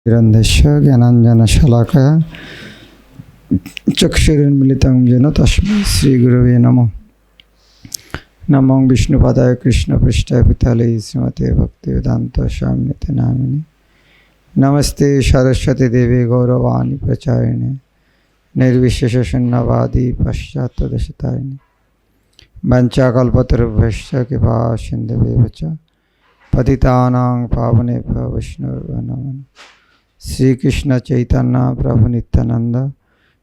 ग्रन्थस्य ज्ञानाञ्जनशलाकया चक्षुरुन्मीलितं येन तस्मै श्रीगुरवे नमः। नमो विष्णुपदाय कृष्णपृष्ठाय भूतले श्रीमते भक्तिवेदान्त स्वामिनिति नामिने। नमस्ते सरस्वती देवी गौरवाणी प्रचारिणे निर्विशेषशून्यवादी पाश्चात्यदेशतारिणे। वंचाकल्पतरुभ्यश्च कृपा सिन्धुभ्येव च पतितानां पावनेभ्यो वैष्णवेभ्यो नमः। श्री कृष्ण चैतन्य प्रभु नित्यानंद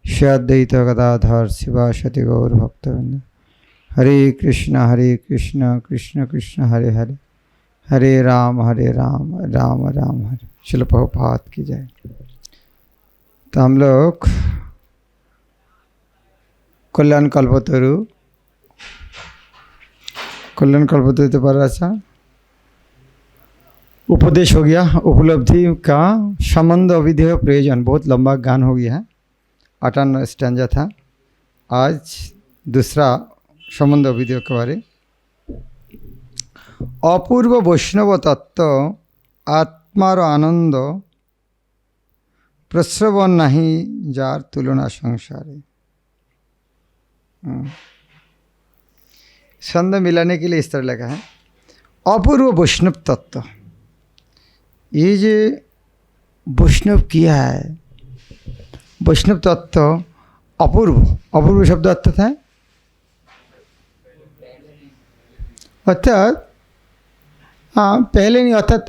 श्री अद्वैत गदाधर शिवासति गौर भक्तवृंद। हरे कृष्ण कृष्ण कृष्ण हरे हरे, हरे राम राम राम हरे। शिल प्रभुपाद की जय। तो हम लोग कल्याण कल्पतरु तो पढ़ रहा था। उपदेश हो गया, उपलब्धि का संबंध अविधेय प्रयोजन। बहुत लंबा गान हो गया है, 58 स्टैंजा था। आज दूसरा संबंध अविधेय के बारे। अपूर्व वैष्णव तत्व आत्मार आनंद प्रश्रवण नहीं जार तुलना संसारे। छंद मिलाने के लिए इस तरह लिखा है, अपूर्व वैष्णव तत्व। ये जो वैष्णव किया है, वैष्णव तत्व अपूर्व। अपूर्व शब्द अर्थ है अर्थात पहले नहीं, अर्थात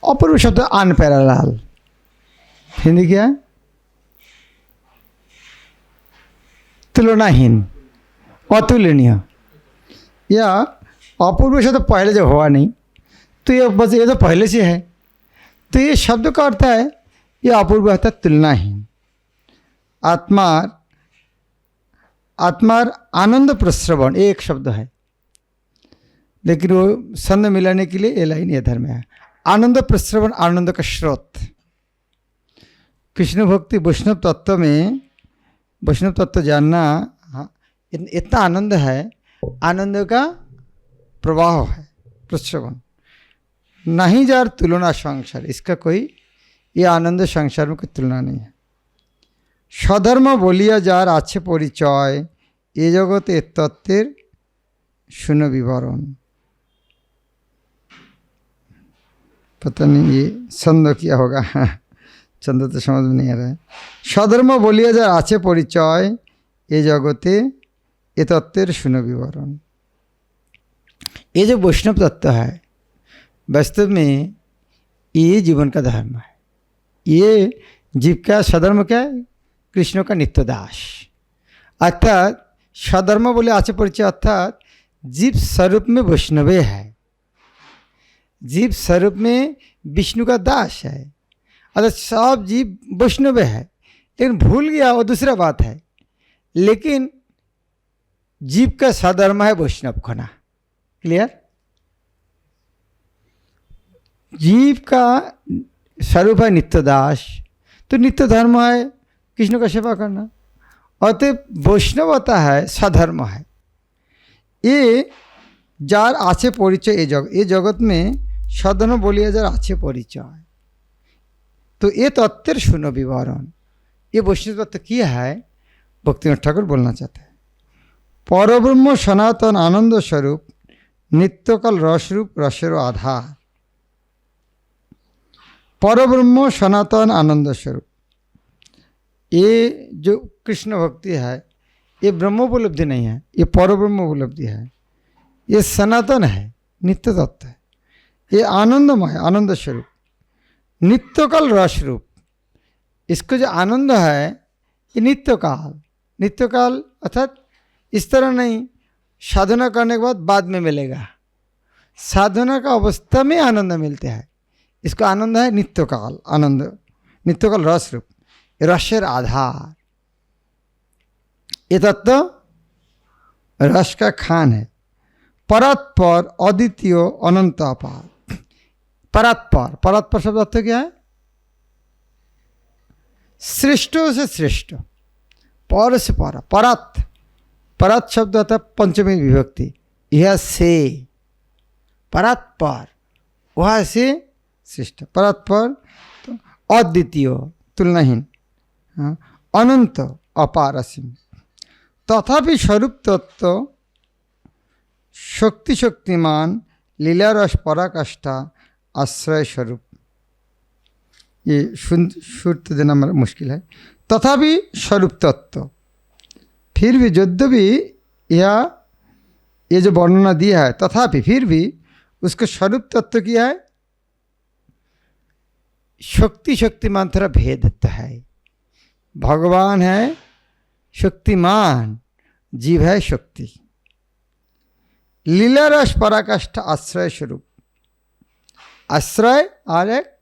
अपूर्व शब्द अनपैरेलल। हिंदी क्या है? तुलनाहीन, अतुलनीय। या अपूर्व शब्द पहले जब हुआ नहीं तो ये बस ये तो पहले से है, तो ये शब्द का अर्थ है ये अपूर्व अर्थात तुलनाहीन। आत्मार आनंद प्रश्रवण एक शब्द है, लेकिन वो संध मिलाने के लिए ये लाइन इधर में है। आनंद प्रश्रवण, आनंद का स्रोत। कृष्ण भक्ति वैष्णव तत्व में, वैष्णव तत्व जानना इतना आनंद है, आनंद का प्रवाह है, प्रश्रवण नहीं जार तुलना संसार। इसका कोई, ये आनंद संसार में कोई तुलना नहीं है। स्वधर्म बोलिया जार आछे परिचय, ये जगत ए तत्वेर सुनो विवरण। पता नहीं ये छंद क्या होगा, छंद तो समझ में नहीं आ रहा है। स्वधर्म बोलिया जार आछे परिचय, ये जगते ए तत्वेर सुनो विवरण। ये जो वैष्णव तत्व है वास्तव में ये जीवन का धर्म है। ये जीव का स्वधर्म क्या है? कृष्ण का नित्य दास। अर्थात स्वधर्म बोले आचे परिचय, अर्थात जीव स्वरूप में वैष्णवे है, जीव स्वरूप में विष्णु का दास है। अर्थात सब जीव वैष्णवे है, लेकिन भूल गया वो दूसरा बात है। लेकिन जीव का स्वधर्म है वैष्णव होना। क्लियर? जीव का स्वरूप है नित्य दास, तो नित्य धर्म है कृष्ण का सेवा करना। अतः वैष्णवता है, स्वधर्म है। ये जार आछे परिचय, ये जगत में स्वधर्म बोलिए जार आछे परिचय, तो ये तत्वेर सुनो विवरण। ये वैष्णव तत्व किया है, भक्तिनाथ ठाकुर बोलना चाहते हैं। परब्रह्म सनातन आनंद स्वरूप, नित्यकाल रसरूप रसेर आधार। परब्रह्म सनातन आनंद स्वरूप, ये जो कृष्ण भक्ति है ये ब्रह्मोपलब्धि नहीं है, ये परब्रह्म उपलब्धि है। ये सनातन है, नित्य तत्व है। ये आनंदमय, आनंद स्वरूप, नित्यकाल रस रूप। इसको जो आनंद है ये नित्यकाल। नित्यकाल अर्थात इस तरह नहीं साधना करने के बाद में मिलेगा। साधना का अवस्था में आनंद मिलते हैं, इसको आनंद है नित्यकाल आनंद, नित्यकाल रस रूप, रसेर आधार। ये तत्व रस का खान है। परात्पर अद्वितीय अनंत अपार। परात्पर, परात्पर शब्द अर्थ क्या है? श्रेष्ठों से श्रेष्ठ, पर से पर। परात्, परात् शब्द आता है पंचमी विभक्ति। यह से परात्पर, वहाँ से श्रेष्ठ। परत्पर अद्वितीय तुलनाहीन, हाँ, अनंत अपार असीम, तथापि स्वरूप तत्व शक्ति शक्तिमान लीला रस पराकाष्ठा आश्रय स्वरूप। ये सुर तो देना मुश्किल है। तथापि स्वरूप तत्व, फिर भी यद्यपि यह ये जो वर्णना दिया है, तथापि फिर भी उसको स्वरूप तत्व किया है। शक्ति शक्तिमान थोड़ा भेद है। भगवान है शक्तिमान, जीव है शक्ति। लीला रस पराकाष्ठा आश्रय स्वरूप। आश्रय और एक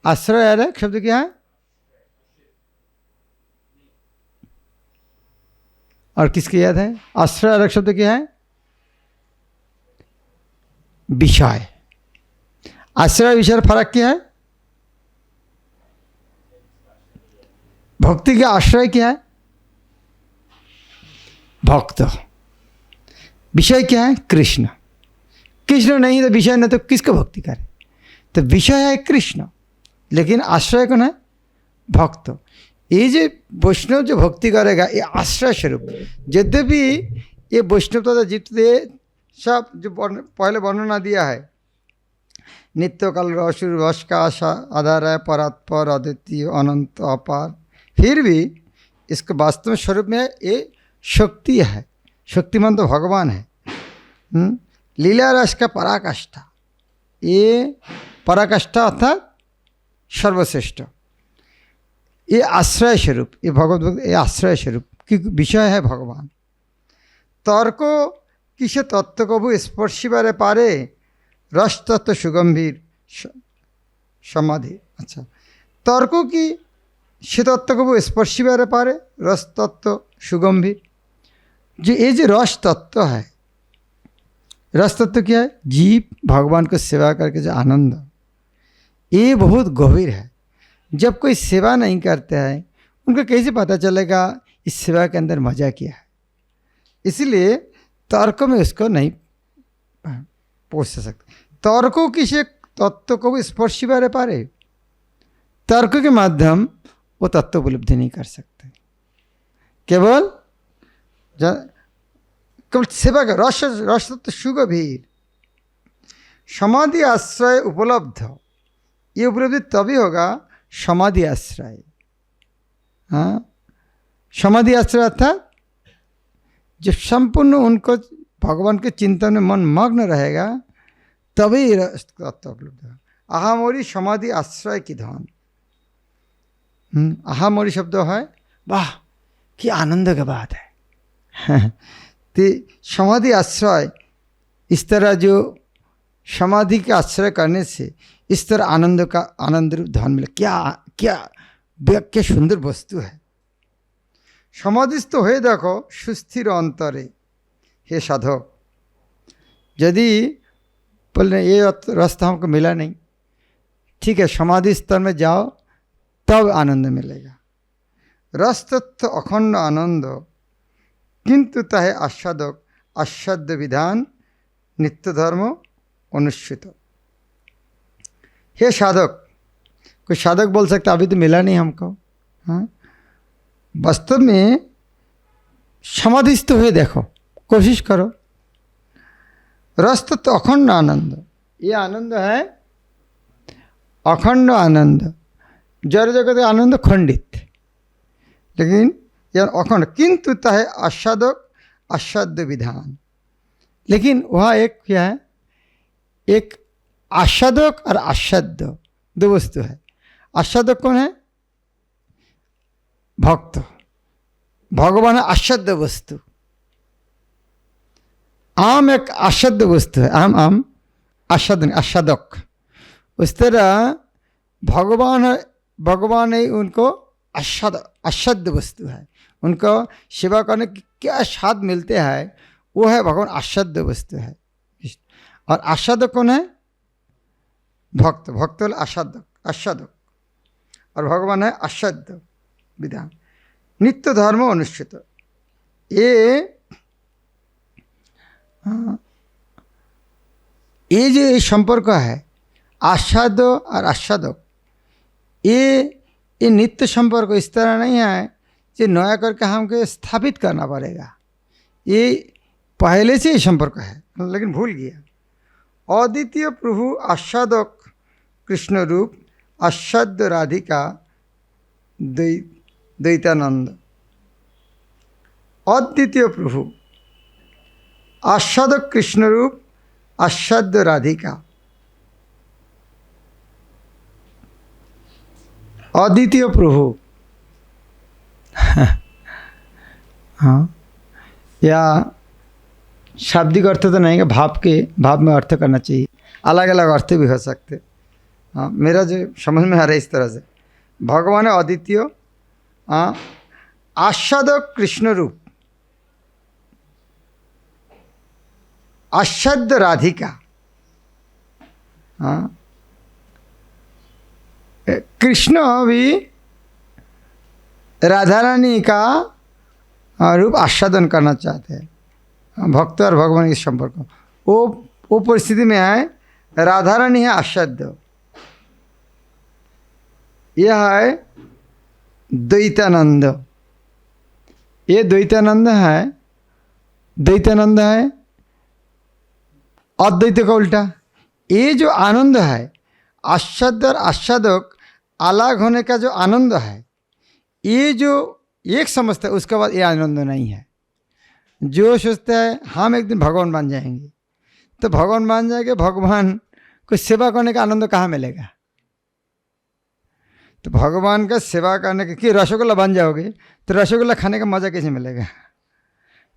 आश्रय और एक शब्द क्या है? और किसकी याद है? आश्रय और एक शब्द क्या है? विषय। आश्रय विषय फर्क क्या है? भक्ति का आश्रय क्या है? भक्त। विषय क्या है? कृष्ण। कृष्ण नहीं तो विषय नहीं तो किसको भक्ति करे? तो विषय है कृष्ण, लेकिन आश्रय कौन है? भक्त। ये जो वैष्णव जो भक्ति करेगा ये आश्रय स्वरूप। यद्यपि ये वैष्णव तथा जितने सब जो पहले वर्णना दिया है, नित्य काल असुर रस का आधार है, परात्पर अद्वितीय अनंत अपार, फिर भी इसके वास्तव स्वरूप में ये शक्ति है। शक्तिमान तो भगवान है। लीला रस का पराकाष्ठा, ये पराकाष्ठा अर्थात सर्वश्रेष्ठ। ये आश्रय स्वरूप, ये भगवत भक्त ये आश्रय स्वरूप कि विषय है भगवान। तर्क किसे तत्व कबू स्पर्शिबारे पारे, रस तत्व सुगंभीर समाधि। अच्छा, तर्क की से तत्व कबू स्पर्शिबारे पारे, रस तत्व सुगंभीर। जो ये जो रस तत्व है, रस तत्व क्या है? जीव भगवान को सेवा करके जो आनंद, ये बहुत गंभीर है। जब कोई सेवा नहीं करते हैं उनको कैसे पता चलेगा इस सेवा के अंदर मजा क्या है? इसलिए तर्क में उसको नहीं पहुँच सकते। तर्कों किसी तत्व को भी स्पर्शी बारे पारे, तर्क के माध्यम वो तत्व उपलब्धि नहीं कर सकते। केवल सेवा का रस रस तत्व सुगंभीर समाधि आश्रय उपलब्ध। ये उपलब्धि तभी होगा समाधि आश्रय। हाँ, समाधि आश्रय अर्थात जब संपूर्ण उनको भगवान के चिंतन में मन मग्न रहेगा तभी तत्व उपलब्ध होगा। अहामोरी समाधि आश्रय की धन। अहामोरी शब्द है, वाह कि आनंद की बात है। तो समाधि आश्रय, इस तरह जो समाधि के आश्रय करने से इस तरह आनंद का आनंद रूप धन मिले। क्या क्या क्या सुंदर वस्तु है। समाधिस्थ हो देखो सुस्थिर अंतरे हे साधक। यदि बोले ये रास्ता हमको मिला नहीं, ठीक है, समाधि स्तर में जाओ तब आनंद मिलेगा। रस तत्व अखंड आनंद, किंतु तहे आस्वादक आस्वाद्य विधान नित्य धर्म अनुष्ठित। हे साधक, कोई साधक बोल सकता अभी तो मिला नहीं हमको। हाँ, वास्तव में समाधिस्थ हुए देखो, कोशिश करो। रस तो अखंड आनंद, ये आनंद है अखंड आनंद। जड़ जगत आनंद खंडित, लेकिन यह अखंड। किंतु तहे आस्वादक आस्वाद्य विधान, लेकिन वहाँ एक क्या है? एक आस्वादक और आस्वाद्य दो वस्तु है। आस्वादक कौन है? भक्त। भगवान है आस्वाद्य वस्तु। आम एक आस्वाद्य वस्तु है। आम आम आस्वादक। उस तरह भगवान ही उनको आस्वाद्य वस्तु है। उनको सेवा करने की क्या स्वाद मिलते हैं वो है भगवान आस्वाद्य वस्तु है। और आस्वादक कौन है? भक्त। भक्त आस्वादक और भगवान है आस्वाद्य विधान। नित्य धर्म अनुष्ठित। ये जो संपर्क है आस्वाद और आस्वादक, ये नित्य संपर्क इस तरह नहीं है कि नया करके हमको स्थापित करना पड़ेगा। ये पहले से ही संपर्क है, लेकिन भूल गया। अद्वितीय प्रभु आस्वादक कृष्ण रूप आस्वाद्य राधिका द्वैतानंद। अद्वितीय प्रभु आस्वादक कृष्ण रूप आस्वाद्य राधिका। अद्वितीय प्रभु हाँ, या शाब्दिक अर्थ तो नहीं है, भाव में अर्थ करना चाहिए, अलग अलग अर्थ भी हो सकते। हाँ, मेरा जो समझ में आ रहा है इस तरह से, भगवान अद्वितीय आस्वादक कृष्ण रूप आस्वाद्य राधिका। हाँ, कृष्ण भी राधा रानी का रूप आस्वादन करना चाहते हैं। भक्त और भगवान के संपर्क वो परिस्थिति में है, राधा रानी है आस्वाद्य, यह है द्वैतानंद। ये द्वैतानंद है अद्वैत का उल्टा। ये जो आनंद है आस्वाद्य और आस्वादक अलग होने का जो आनंद है, ये जो एक समझता है उसके बाद ये आनंद नहीं है। जो सोचता है हम एक दिन भगवान बन जाएंगे, तो भगवान बन जाएंगे, भगवान को सेवा करने का आनंद कहाँ मिलेगा? तो भगवान का सेवा करने के कि रसगुल्ला बन जाओगे तो रसगुल्ला खाने का मज़ा कैसे मिलेगा?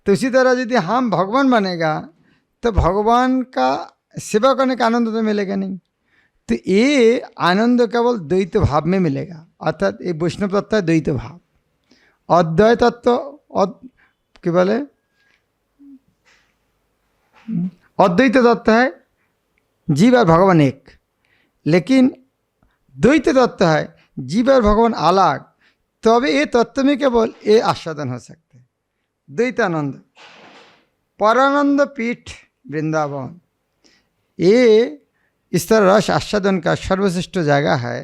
तो उसी तरह यदि हम भगवान बनेगा तो भगवान का सेवा करने का आनंद तो मिलेगा नहीं। तो ये आनंद केवल द्वैत भाव में मिलेगा, अर्थात ये वैष्णव तत्व है द्वैत भाव। अद्वैत तत्व क्या बोले अद्वैत तत्व है जीव और भगवान एक, लेकिन द्वैत तत्व है जीव और भगवान अलग। तो अभी ये तत्व में केवल ये आस्वादन हो सकते। द्वैतानंद परानंद पीठ वृंदावन, ये इस तरह रस आस्वादन का सर्वश्रेष्ठ जगह है,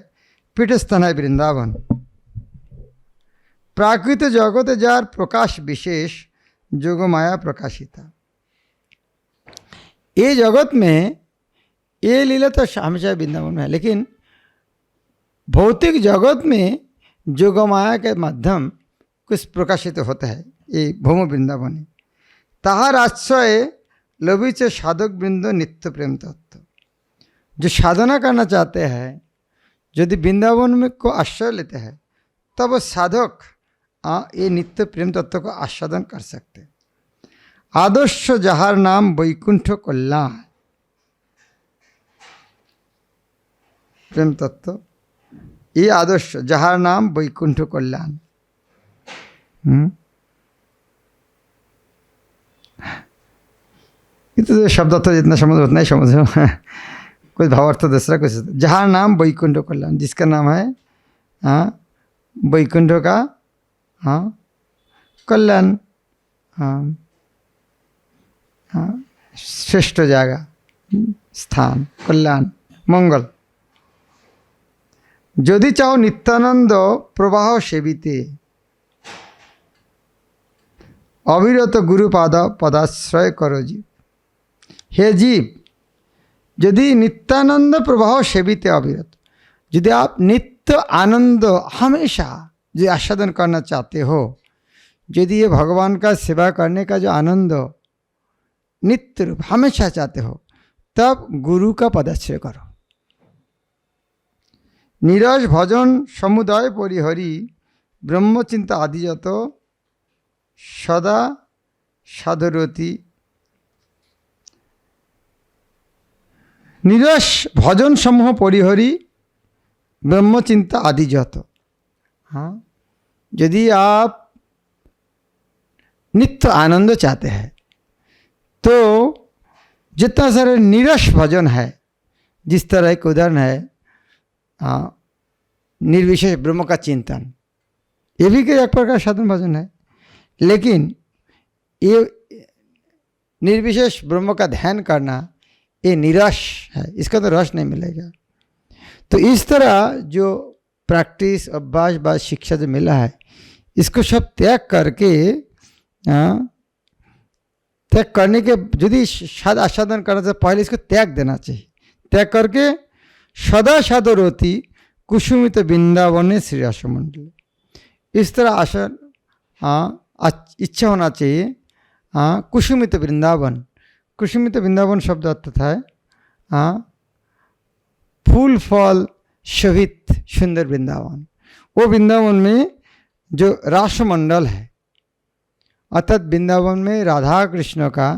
पीठ स्थान है वृंदावन। प्राकृत जगत जार प्रकाश विशेष जोग माया प्रकाशिता। ये जगत में ये लीला तो हमेशा वृंदावन में है, लेकिन भौतिक जगत में जोग माया के माध्यम कुछ प्रकाशित होता है, ये भौम वृंदावन। ताहार आश्रय लभित साधक वृंद नित्य प्रेम तत्व। जो साधना करना चाहते हैं, यदि वृंदावन में को आश्रय लेते हैं, तब वो साधक ये नित्य प्रेम तत्व को आस्वादन कर सकते। आदर्श जहार नाम वैकुंठ कल्याण प्रेम तत्व, ये आदर्श जहार नाम वैकुंठ कल्याण। तो शब्द तो जितना समझ उतना ही समझो, कुछ भावार्थ दूसरा कुछ। जहाँ नाम वैकुंठ कल्याण, जिसका नाम है वैकुंठ का कल्याण, श्रेष्ठ जगह स्थान कल्याण मंगल। यदि चाहो नित्यानंद प्रवाह सेविते अविरत गुरुपाद पदाश्रय करो जीव। हे जीव, यदि नित्यानंद प्रवाह सेविते अविरत, यदि आप नित्य आनंद हमेशा जो आस्वादन करना चाहते हो, यदि ये भगवान का सेवा करने का जो आनंद नित्य रूप हमेशा चाहते हो, तब गुरु का पदाश्रय करो। नीरज भजन समुदाय परिहरी ब्रह्मचिंता आदिजत सदा साधुरति। नीरस भजन समूह परिहरी ब्रह्मचिंता आदिजत। हाँ, यदि आप नित्य आनंद चाहते हैं, तो जितना सारे नीरस भजन है, जिस तरह एक उदाहरण है निर्विशेष ब्रह्म का चिंतन, ये भी एक प्रकार साधन भजन है, लेकिन ये निर्विशेष ब्रह्म का ध्यान करना ये निरस है, इसका तो रस नहीं मिलेगा। तो इस तरह जो प्रैक्टिस अभ्यास बाद शिक्षा जो मिला है इसको सब त्याग करके त्याग करने के यदि साध आस्वादन करना चाहिए पहले इसको त्याग देना चाहिए। त्याग करके सदा सादरवती कुसुमित वृंदावने श्री रासमंडल, इस तरह आशा इच्छा होना चाहिए। कुसुमित वृंदावन, कुसुमित वृंदावन शब्द अर्थ है फूल फल शोभित सुंदर वृंदावन। वो वृंदावन में जो रासमंडल है अर्थात वृंदावन में राधा कृष्ण का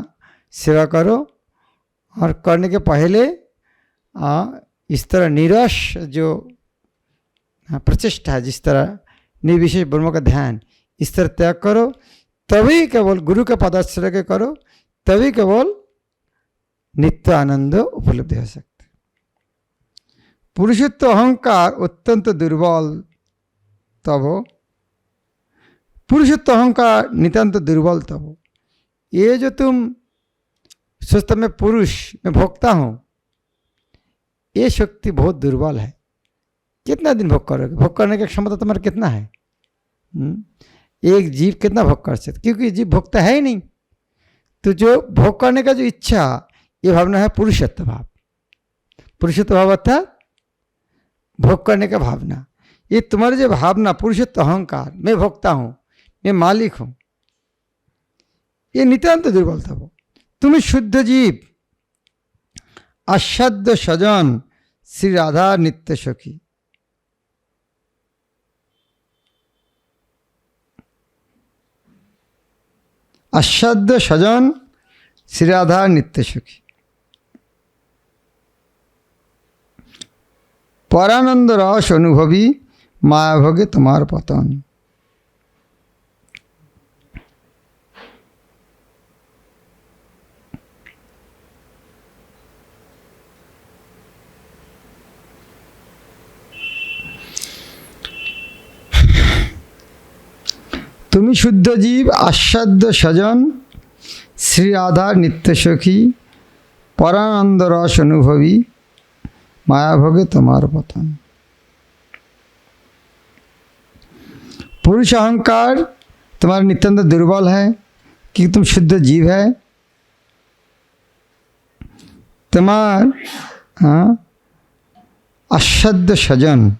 सेवा करो और करने के पहले इस तरह निरस जो प्रचेष्टा है, जिस तरह निर्विशेष ब्रह्म का ध्यान इस तरह त्याग करो, तभी केवल गुरु के पदाश्रय के करो, तभी केवल नित्य आनंद उपलब्ध हो सकता। पुरुषत्व अहंकार अत्यंत दुर्बल तब, पुरुषत्व अहंकार नितांत दुर्बल तब। ये जो तुम सोचते मैं पुरुष मैं भोगता हूँ, ये शक्ति बहुत दुर्बल है। कितना दिन भोग करोगे? भोग करने की क्षमता तुम्हारा कितना है? एक जीव कितना भोग कर सकते? क्योंकि जीव भोगता है ही नहीं। तो जो भोग करने का जो इच्छा, ये भावना है पुरुषत्व भाव। पुरुषत्व भाव अर्थात भोग करने का भावना। ये तुम्हारी जो भावना पुरुषत्व अहंकार, मैं भोगता हूँ, मैं मालिक हूँ, ये नितांत दुर्बलता हो। तुम शुद्ध जीव असाध्य सजन श्री राधा नित्य सखी। असाध्य सजन श्री राधा नित्य सखी। परानंद रस अनुभवी माया भोगे तुम्हार पतन। तुम शुद्ध जीव आस्वाद्य सजन श्री राधा नित्य सखी, परानंद रस अनुभवी माया भोगे तुम्हार पतन। पुरुष अहंकार तुम्हारा नितांत दुर्बल है कि तुम शुद्ध जीव है। तुम्हार आस्वाद्य सजन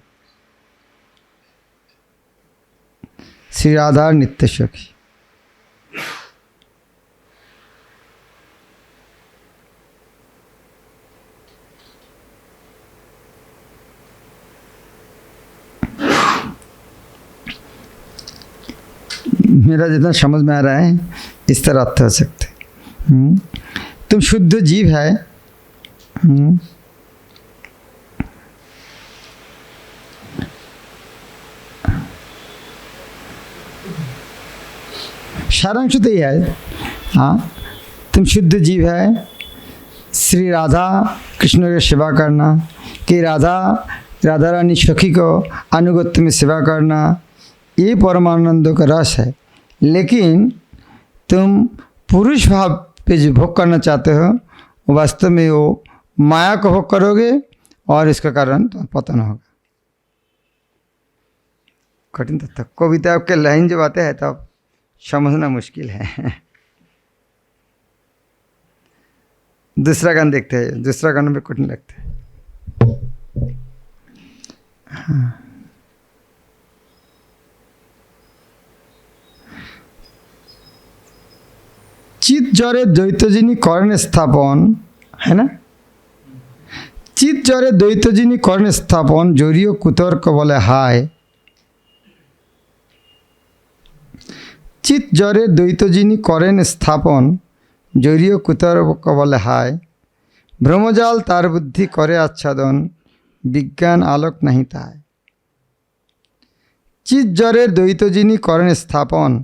श्री राधा नित्य सखी। मेरा जितना समझ में आ रहा है इस तरह अर्थ हो सकते। तुम शुद्ध जीव है, सारांश तो यह है। तुम शुद्ध जीव है, श्री राधा कृष्ण की सेवा करना, कि राधा रानी सखी को अनुगत्य में सेवा करना, ये परमानंद का रस है। लेकिन तुम पुरुष भाव पे जो भोग करना चाहते हो, वास्तव में वो माया को भोग करोगे और इसका कारण तो पतन होगा। कठिन तत्व कविता के लाइन जब आते हैं तब समझना मुश्किल है। दूसरा गान देखते हैं, दूसरा गान में कठिन लगता है। हाँ। चित जरे द्वैतजिनी करण स्थापन, है ना? चित जरे द्वैतजिनी करण स्थापन, जरियो कुतर्क बोले हाय। चित जरे द्वैतजिनी करें स्थापन, जरियो कुतर्क बोले हाय। ब्रह्मजाल तार बुद्धि करे आच्छादन, विज्ञान आलोक नहीं ताय। चित जरे द्वैतजिनी करें स्थापन,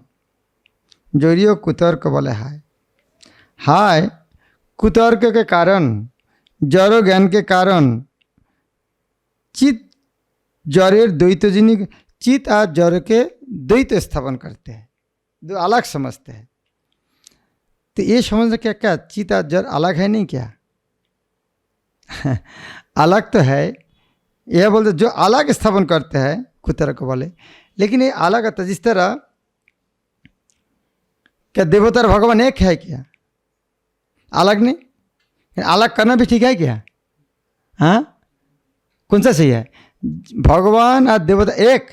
जरियो कुतर्क बोले हाय। हाय कुतर्क के कारण, जड़ ज्ञान के कारण चित जड़ेर द्वैतजिनी, चित और जड़ के द्वैत स्थापन करते हैं, दो अलग समझते हैं। तो ये समझना क्या क्या चित और जड़ अलग है नहीं क्या? अलग तो है, यह बोलते जो अलग स्थापन करते हैं कुतर्क बोले, लेकिन ये अलग आता जिस तरह क्या देवता और भगवान एक है क्या? अलग नहीं, अलग करना भी ठीक है क्या? हाँ, कौन सा सही है? भगवान और देवता एक,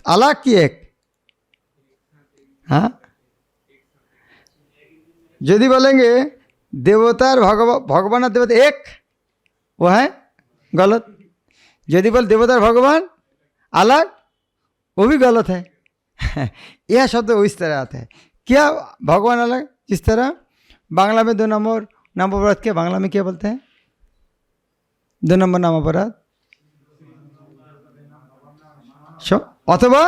अलग की एक? हाँ, यदि बोलेंगे देवता और भगवान और देवता एक, वो है गलत। यदि बोल देवता और भगवान अलग, वो भी गलत है। यह शब्द इस तरह आता है, क्या भगवान अलग? जिस तरह बांग्ला में 2 नंबर नाम अपराध, क्या बांग्ला में क्या बोलते हैं 2 नंबर नाम अपराध? अथवा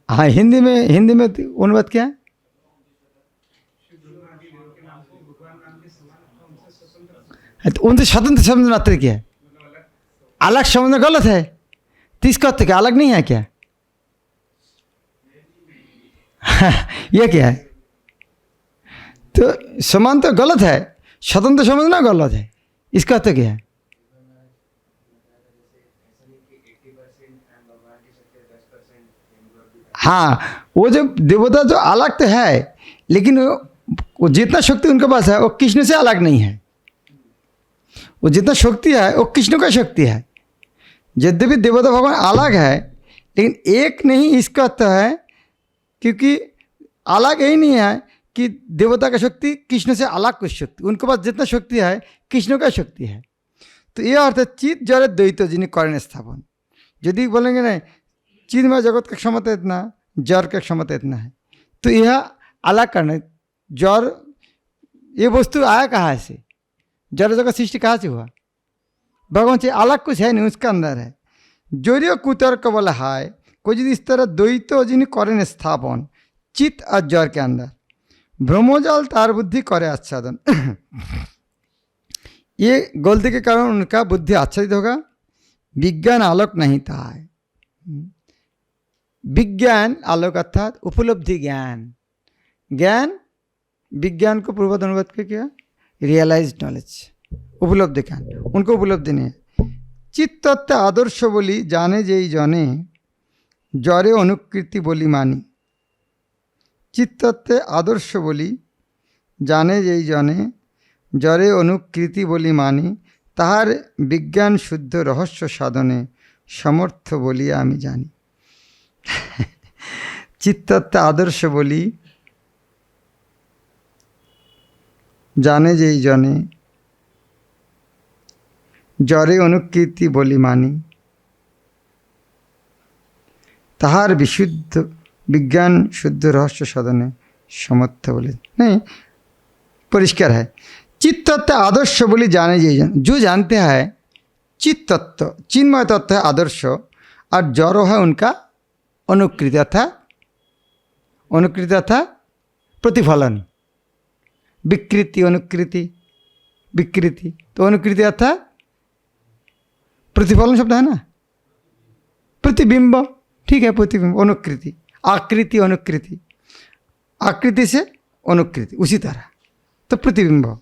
हाँ, हिंदी में अनुवाद क्या है? तो उनसे स्वतंत्र शब्द मात्र क्या है? अलग शब्द गलत है, तो इसका अर्थ क्या अलग नहीं है क्या? यह क्या है? तो समान तो गलत है, स्वतंत्र समझना गलत है, इसका अर्थ क्या है? हाँ, वो जो देवता जो अलग तो है, लेकिन वो जितना शक्ति उनके पास है वो कृष्ण से अलग नहीं है। वो जितना शक्ति है वो कृष्ण का शक्ति है। यद्यपि देवता भगवान अलग है, लेकिन एक नहीं इसका अर्थ है, क्योंकि अलग ही नहीं है कि देवता का शक्ति कृष्ण से अलग कुछ शक्ति, उनके पास जितना शक्ति है कृष्ण का शक्ति है। तो यह अर्थ है चित जड़ द्वैत जिन्हें करें स्थापन। यदि बोलेंगे नहीं चित में जगत का क्षमता इतना, जड़ का क्षमता इतना है, तो यह अलग करना। जड़ ये वस्तु आया कहाँ से? जड़ जगत सृष्टि कहाँ से हुआ? भगवान से अलग कुछ है नहीं, उसके अंदर है। जोरियो कुतर्क बोला है कोई यदि इस तरह द्वैत जिन्हें करें स्थापन चित और जड़ के अंदर, ब्रह्मजाल तार बुद्धि करे आच्छादन। ये गलती के कारण उनका बुद्धि आच्छादित होगा। विज्ञान आलोक नहीं था है। विज्ञान आलोक अर्थात उपलब्धि ज्ञान। ज्ञान विज्ञान को पूर्वत अनुवाद के क्या? रियलाइज नॉलेज, उपलब्धि ज्ञान, उनको उपलब्धि नहीं है। चित्तत्व आदर्श बोली जाने जेई जने जरे अनुकृति बोली मानी। चित्तत्व आदर्श बोली जाने जेई जने जरे अनुकृति बोली मानी, ताहार विज्ञान शुद्ध रहस्य साधने समर्थ बोलिया आमी जानी। चित्तत्व आदर्श बोली जाने जेई जने जरे अनुकृति बोली मानी, ताहार विशुद्ध विज्ञान शुद्ध रहस्य साधने समर्थ बोले। नहीं, परिष्कार है। चित्त तत्व आदर्श बोली जाने जेई जन, जो जानते हैं चित्त तत्व चिन्मय तत्व है आदर्श, और जड़ो है उनका अनुकृति अर्थात अनुकृति अर्थात प्रतिफलन। विकृति अनुकृति विकृति, तो अनुकृति अर्थात प्रतिफलन शब्द है ना, प्रतिबिंब, ठीक है, प्रतिबिंब अनुकृति, आकृति अनुकृति, आकृति से अनुकृति, उसी तरह तो प्रतिबिंब।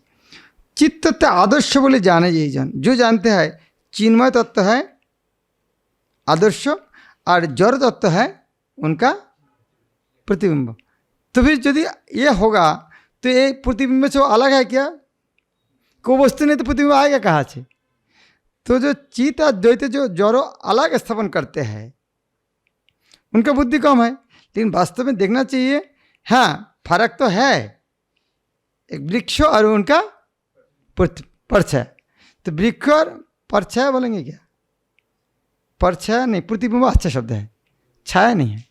चित्त तत्व आदर्श बोले जाने यही जन, जो जानते हैं चिन्मय तत्व है आदर्श और जड़ तत्व है उनका प्रतिबिंब। तो फिर यदि ये होगा तो ये प्रतिबिंब से अलग है क्या? कोई वस्तु नहीं तो प्रतिबिंब आएगा कहाँ से? तो जो चित्त और द्वैत जो जड़ो अलग स्थापन करते हैं उनका बुद्धि कम है, लेकिन वास्तव में देखना चाहिए हाँ फर्क तो है, एक वृक्ष और उनका परछाया। तो वृक्ष और परछाया बोलेंगे क्या? परछाया नहीं, प्रतिबिंब अच्छा शब्द है, छाया नहीं है।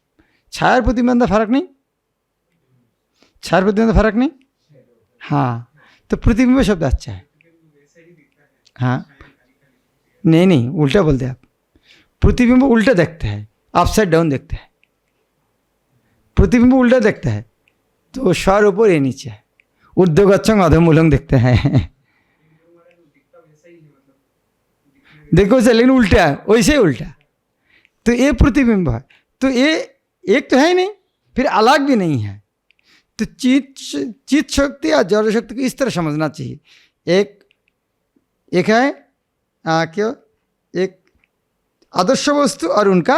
छाया और प्रतिबिंब फर्क नहीं, छाया प्रतिबिंब फर्क नहीं। हाँ, तो प्रतिबिंब शब्द अच्छा है। हाँ, नहीं उल्टा बोलते आप। प्रतिबिंब उल्टा देखते हैं, अपसाइड डाउन देखते हैं। प्रतिबिंब उल्टा देखते हैं तो स्वर ऊपर ये नीचे है, ऊर्ध्वगच्छं अधोमूलम् देखते हैं। देखो से, लेकिन उल्टा है, वैसे ही उल्टा। तो ये प्रतिबिंब है, तो ये एक तो है ही नहीं, फिर अलग भी नहीं है। तो चित्त शक्ति और जड़ शक्ति को इस तरह समझना चाहिए। एक है क्यों एक आदर्श वस्तु और उनका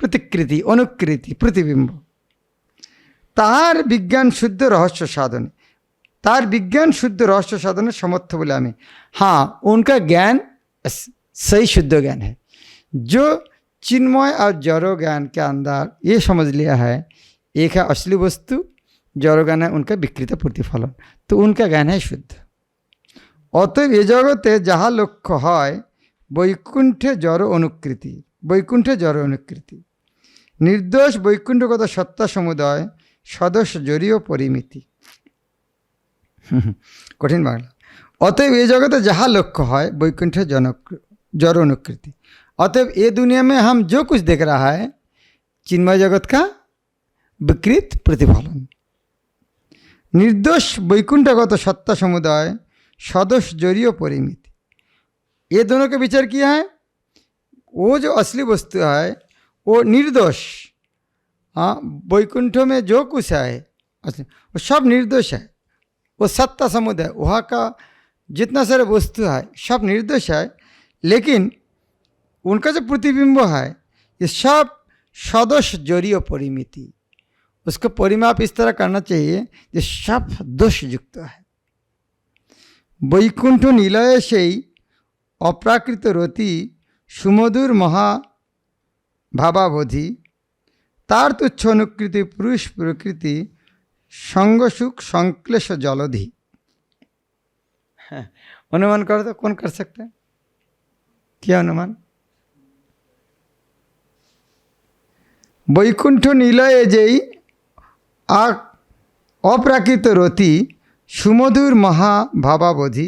प्रतिकृति अनुकृति प्रतिबिंब तार विज्ञान शुद्ध रहस्य साधन तार विज्ञान शुद्ध रहस्य साधन समर्थ बोले हमें। हाँ, उनका ज्ञान सही शुद्ध ज्ञान है। जो चिन्मय और जड़ो ज्ञान के अंदर ये समझ लिया है, एक है असली वस्तु, जड़ो ज्ञान है उनका विकृत प्रतिफलन, तो उनका ज्ञान है शुद्ध। अतएव ये जगते जहाँ लक्ष्य है वैकुंठे जड़ो अनुकृति, वैकुंठे जड़ो अनुकृति निर्दोष वैकुंठगत सत्ता समुदाय सदस्य जड़ीय परिमिति कठिन बांगला। अतएव ये जगते जहाँ लक्ष्य है वैकुंठे जड़ अनुकृति, अतएव ये दुनिया में हम जो कुछ देख रहा है चिन्मय जगत का विकृत प्रतिफलन। निर्दोष वैकुंठगत सत्ता समुदाय सदस्य जड़ीय परिमिति, ये दोनों का विचार किया है। वो जो असली वस्तु है वो निर्दोष, हाँ, वैकुंठ में जो कुछ है वो सब निर्दोष है। वो सत्ता समुदाय वहाँ का जितना सारे वस्तु है सब निर्दोष है, लेकिन उनका जो प्रतिबिंब है ये सब सदस्य जड़ीय परिमिति, उसका परिमाप इस तरह करना चाहिए जो सब दोष युक्त है। वैकुंठ निलय से अप्राकृत रति सुमधुर महा भावावधि तार तुच्छ अनुकृति पुरुष प्रकृति संग सुख संक्लेश जलधि। अनुमान कर दो, कौन कर सकता है? क्या अनुमान? वैकुंठ निलय जय अप्राकृत रति सुमधुर महाभावावधि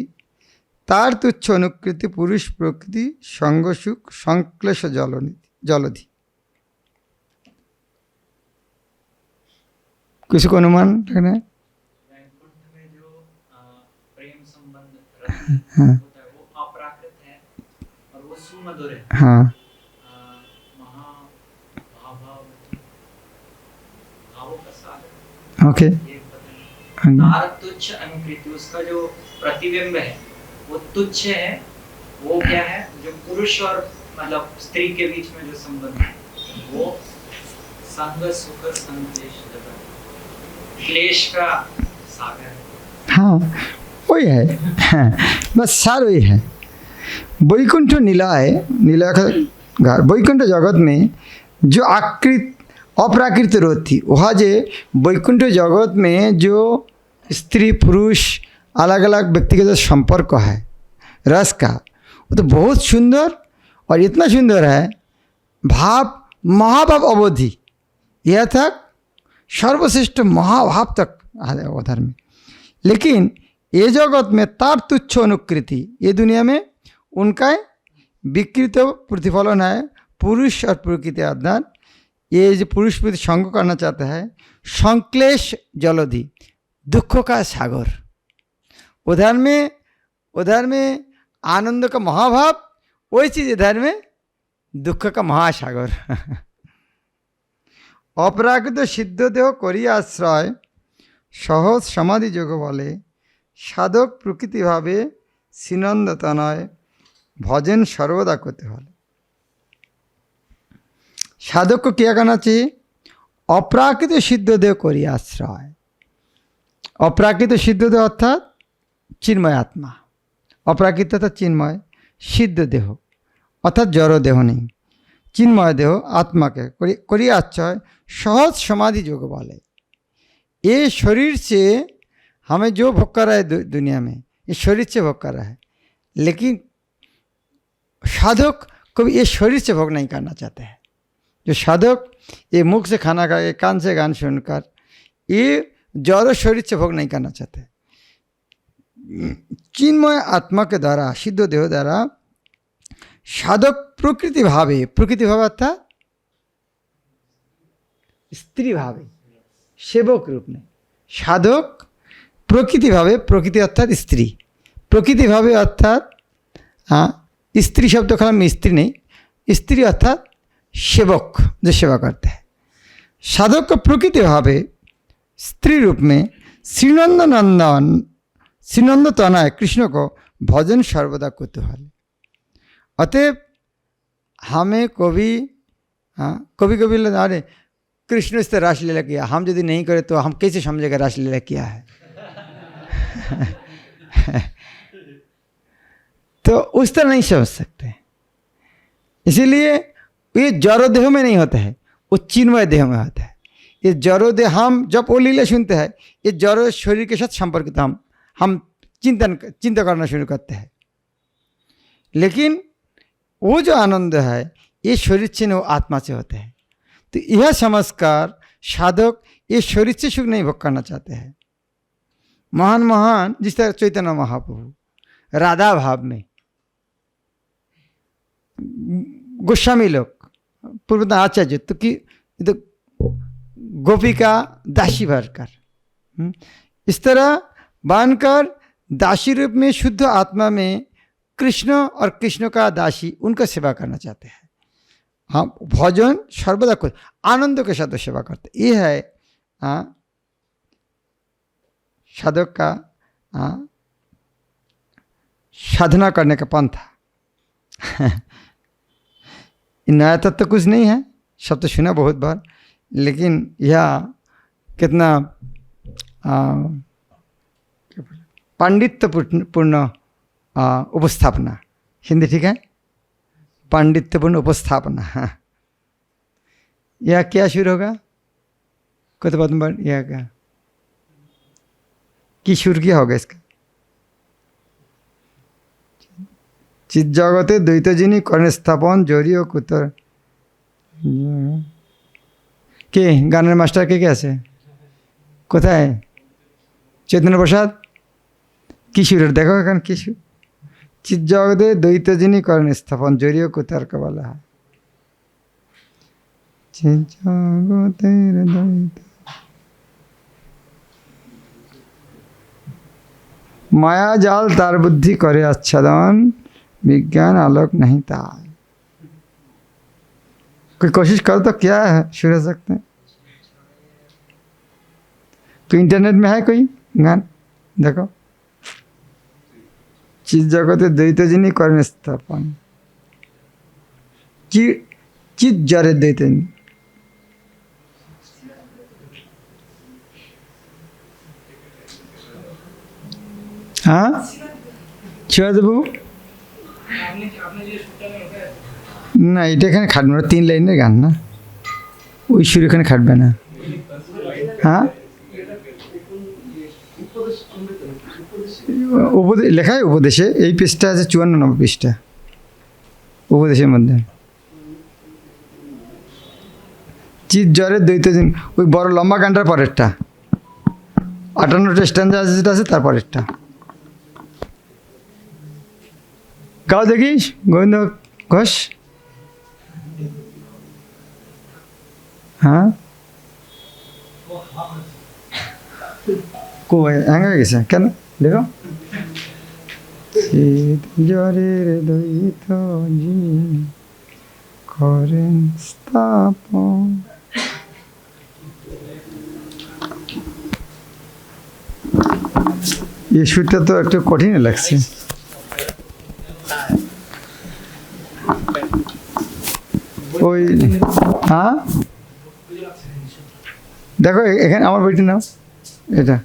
तार तुच्छ अनुकृति पुरुष प्रकृति संग सुख संक्लेश जलधि। किसी को अनुमान लगना है? वैकुंठ में जो प्रेम संबंध होता है वो अप्राकृत है और वो सुमधुर है। हाँ, भावों का सागर। ओके। तार तुच्छ अनुकृति, उसका जो प्रतिबिंब है वो तुच्छ है। वो क्या है? जो पुरुष और मतलब स्त्री के बीच में जो संबंध है वो संग सुख संक्लेश क्लेश का सागर है। हाँ, वही है। हाँ, बस सार वही है। वैकुंठ निलय, निलय का घर, वैकुंठ जगत में जो अप्राकृत रति, वहाँ जे वैकुंठ जगत में जो स्त्री पुरुष अलग अलग व्यक्तिगत संपर्क है रस का, वो तो बहुत सुंदर और इतना सुंदर है, भाव महाभाव अवधि, यह तक सर्वश्रेष्ठ महाभाव तक अवधार में। लेकिन ये जगत में तार तुच्छ अनुकृति, ये दुनिया में उनका विकृत प्रतिफलन है पुरुष और प्रकृति आधार। ये जो पुरुष प्रति संग करना चाहता है, संक्लेश जलधि, दुखों का सागर। उधर में आनंद का महाभाव, वही चीज इधर में दुख का महासागर। अपराकृत सिद्ध देह करी आश्रय सहज समाधि जोग बले साधक प्रकृति भावे सिनंद तनय भजन सर्वदा करते हले। साधक को क्या करना चाहिए? अपराकृत सिद्ध देह करी आश्रय। अपराकृत सिद्ध देह अर्थात चिन्मय आत्मा, अपराकृत अर्थात चिन्मय, सिद्ध देह अर्थात जड़ देह नहीं, चिन्मय देह आत्मा के करी आश्रय सहज समाधि योग वाले। ये शरीर से हमें जो भोग कर रहा है दुनिया में, ये शरीर से भोग कर रहा है, लेकिन साधक कभी ये शरीर से भोग नहीं करना चाहते हैं। जो साधक ये मुख से खाना खा के, कान से गान सुनकर, ये जड़ शरीर से भोग नहीं करना चाहते। चिन्मय आत्मा के द्वारा, सिद्ध देह द्वारा साधक प्रकृति भावे, प्रकृति भाव अर्थात स्त्री भावे, सेवक रूप में साधक प्रकृति भावे, प्रकृति अर्थात स्त्री, प्रकृति भावे अर्थात हाँ, स्त्री शब्द खाना में स्त्री नहीं, स्त्री अर्थात सेवक जो सेवा करते हैं। साधक को प्रकृति भावे स्त्री रूप में श्रीनंद नंदन, श्रीनंद तनय कृष्ण को भजन सर्वदा कुतूहल। अतएव हमें कभी कभी अरे कृष्ण इस तरह रासलीला किया, हम यदि नहीं करें तो हम कैसे समझेगा रासलीला किया है। तो उस तरह नहीं समझ सकते। इसीलिए ये जड़ो देह में नहीं होता है, वो चिन्मय देह में होता है। ये जड़ो देह, हम जब वो लीला सुनते हैं, ये जड़ो शरीर के साथ संपर्कित हम चिंता करना शुरू करते हैं। लेकिन वो जो आनंद है ये शरीर से वो आत्मा से होते हैं। तो यह समझकर साधक ये शरीर से सुख नहीं भोग करना चाहते हैं। महान महान जिस तरह चैतन्य महाप्रभु राधा भाव में, गोस्वामी लोग, पूर्वतन आचार्य तो कि तो गोपिका दासी भरकर इस तरह बांधकर दासी रूप में शुद्ध आत्मा में कृष्ण और कृष्ण का दासी उनका सेवा करना चाहते हैं। हम भजन सर्वदा कुछ आनंद के साथ सेवा करते, ये है साधक का साधना करने का पंथा। नया तत्व कुछ नहीं है, सब तो सुना बहुत बार, लेकिन यह कितना पांडित्यपूर्ण उपस्थापना, हिंदी ठीक है, पांडित्यपूर्ण उपस्थापना। यह क्या शुरू होगा, कुछ बात में यह क्या की शुरू किया होगा इसका? चित जगते द्वैत जिनी करें स्थापन जरियो कुतर के गाনের मास्टर के कैसे কোথায় चैतन्य प्रसाद কি সুরের দেখো এখন কি সুর चित जगते द्वैत जिनी करें स्थापन जरियो कुतर का बोला है चित जगते द्वैत माया जाल तार बुद्धि करे आच्छादन विज्ञान आलोक नहीं था। कोई कोशिश करो तो क्या है शुरू सकते हैं। तो इंटरनेट में है कोई गान देखो, चित जगते द्वैत जिनी करें स्थापन चित जरे द्वैत। हाँ छुआ देबू না, এটা এখানে খাটবে না, 3 লাইনের গান না, ওই সুর এখানে খাটবে না। হ্যাঁ উপদেশ লেখায়, উপদেশে এই পেজটা আছে 54 নম্বর পৃষ্ঠা, উপদেশের মধ্যে চিত জ্বরের দ্বৈত দিন, ওই বড় লম্বা গানটার পরেরটা 58টা স্ট্যান্ডার্ড যেটা আছে তার পরেরটা গাও দেখিস গোবিন্দ ঘোষ। हाँ को हैंग हो गए क्या देखो जरे द्वैत जिनी करें स्थापन। ये सुरটা तो एक कठिन लगছে। ওই हाँ देखो এখানে আমার বইটি নাও, এটা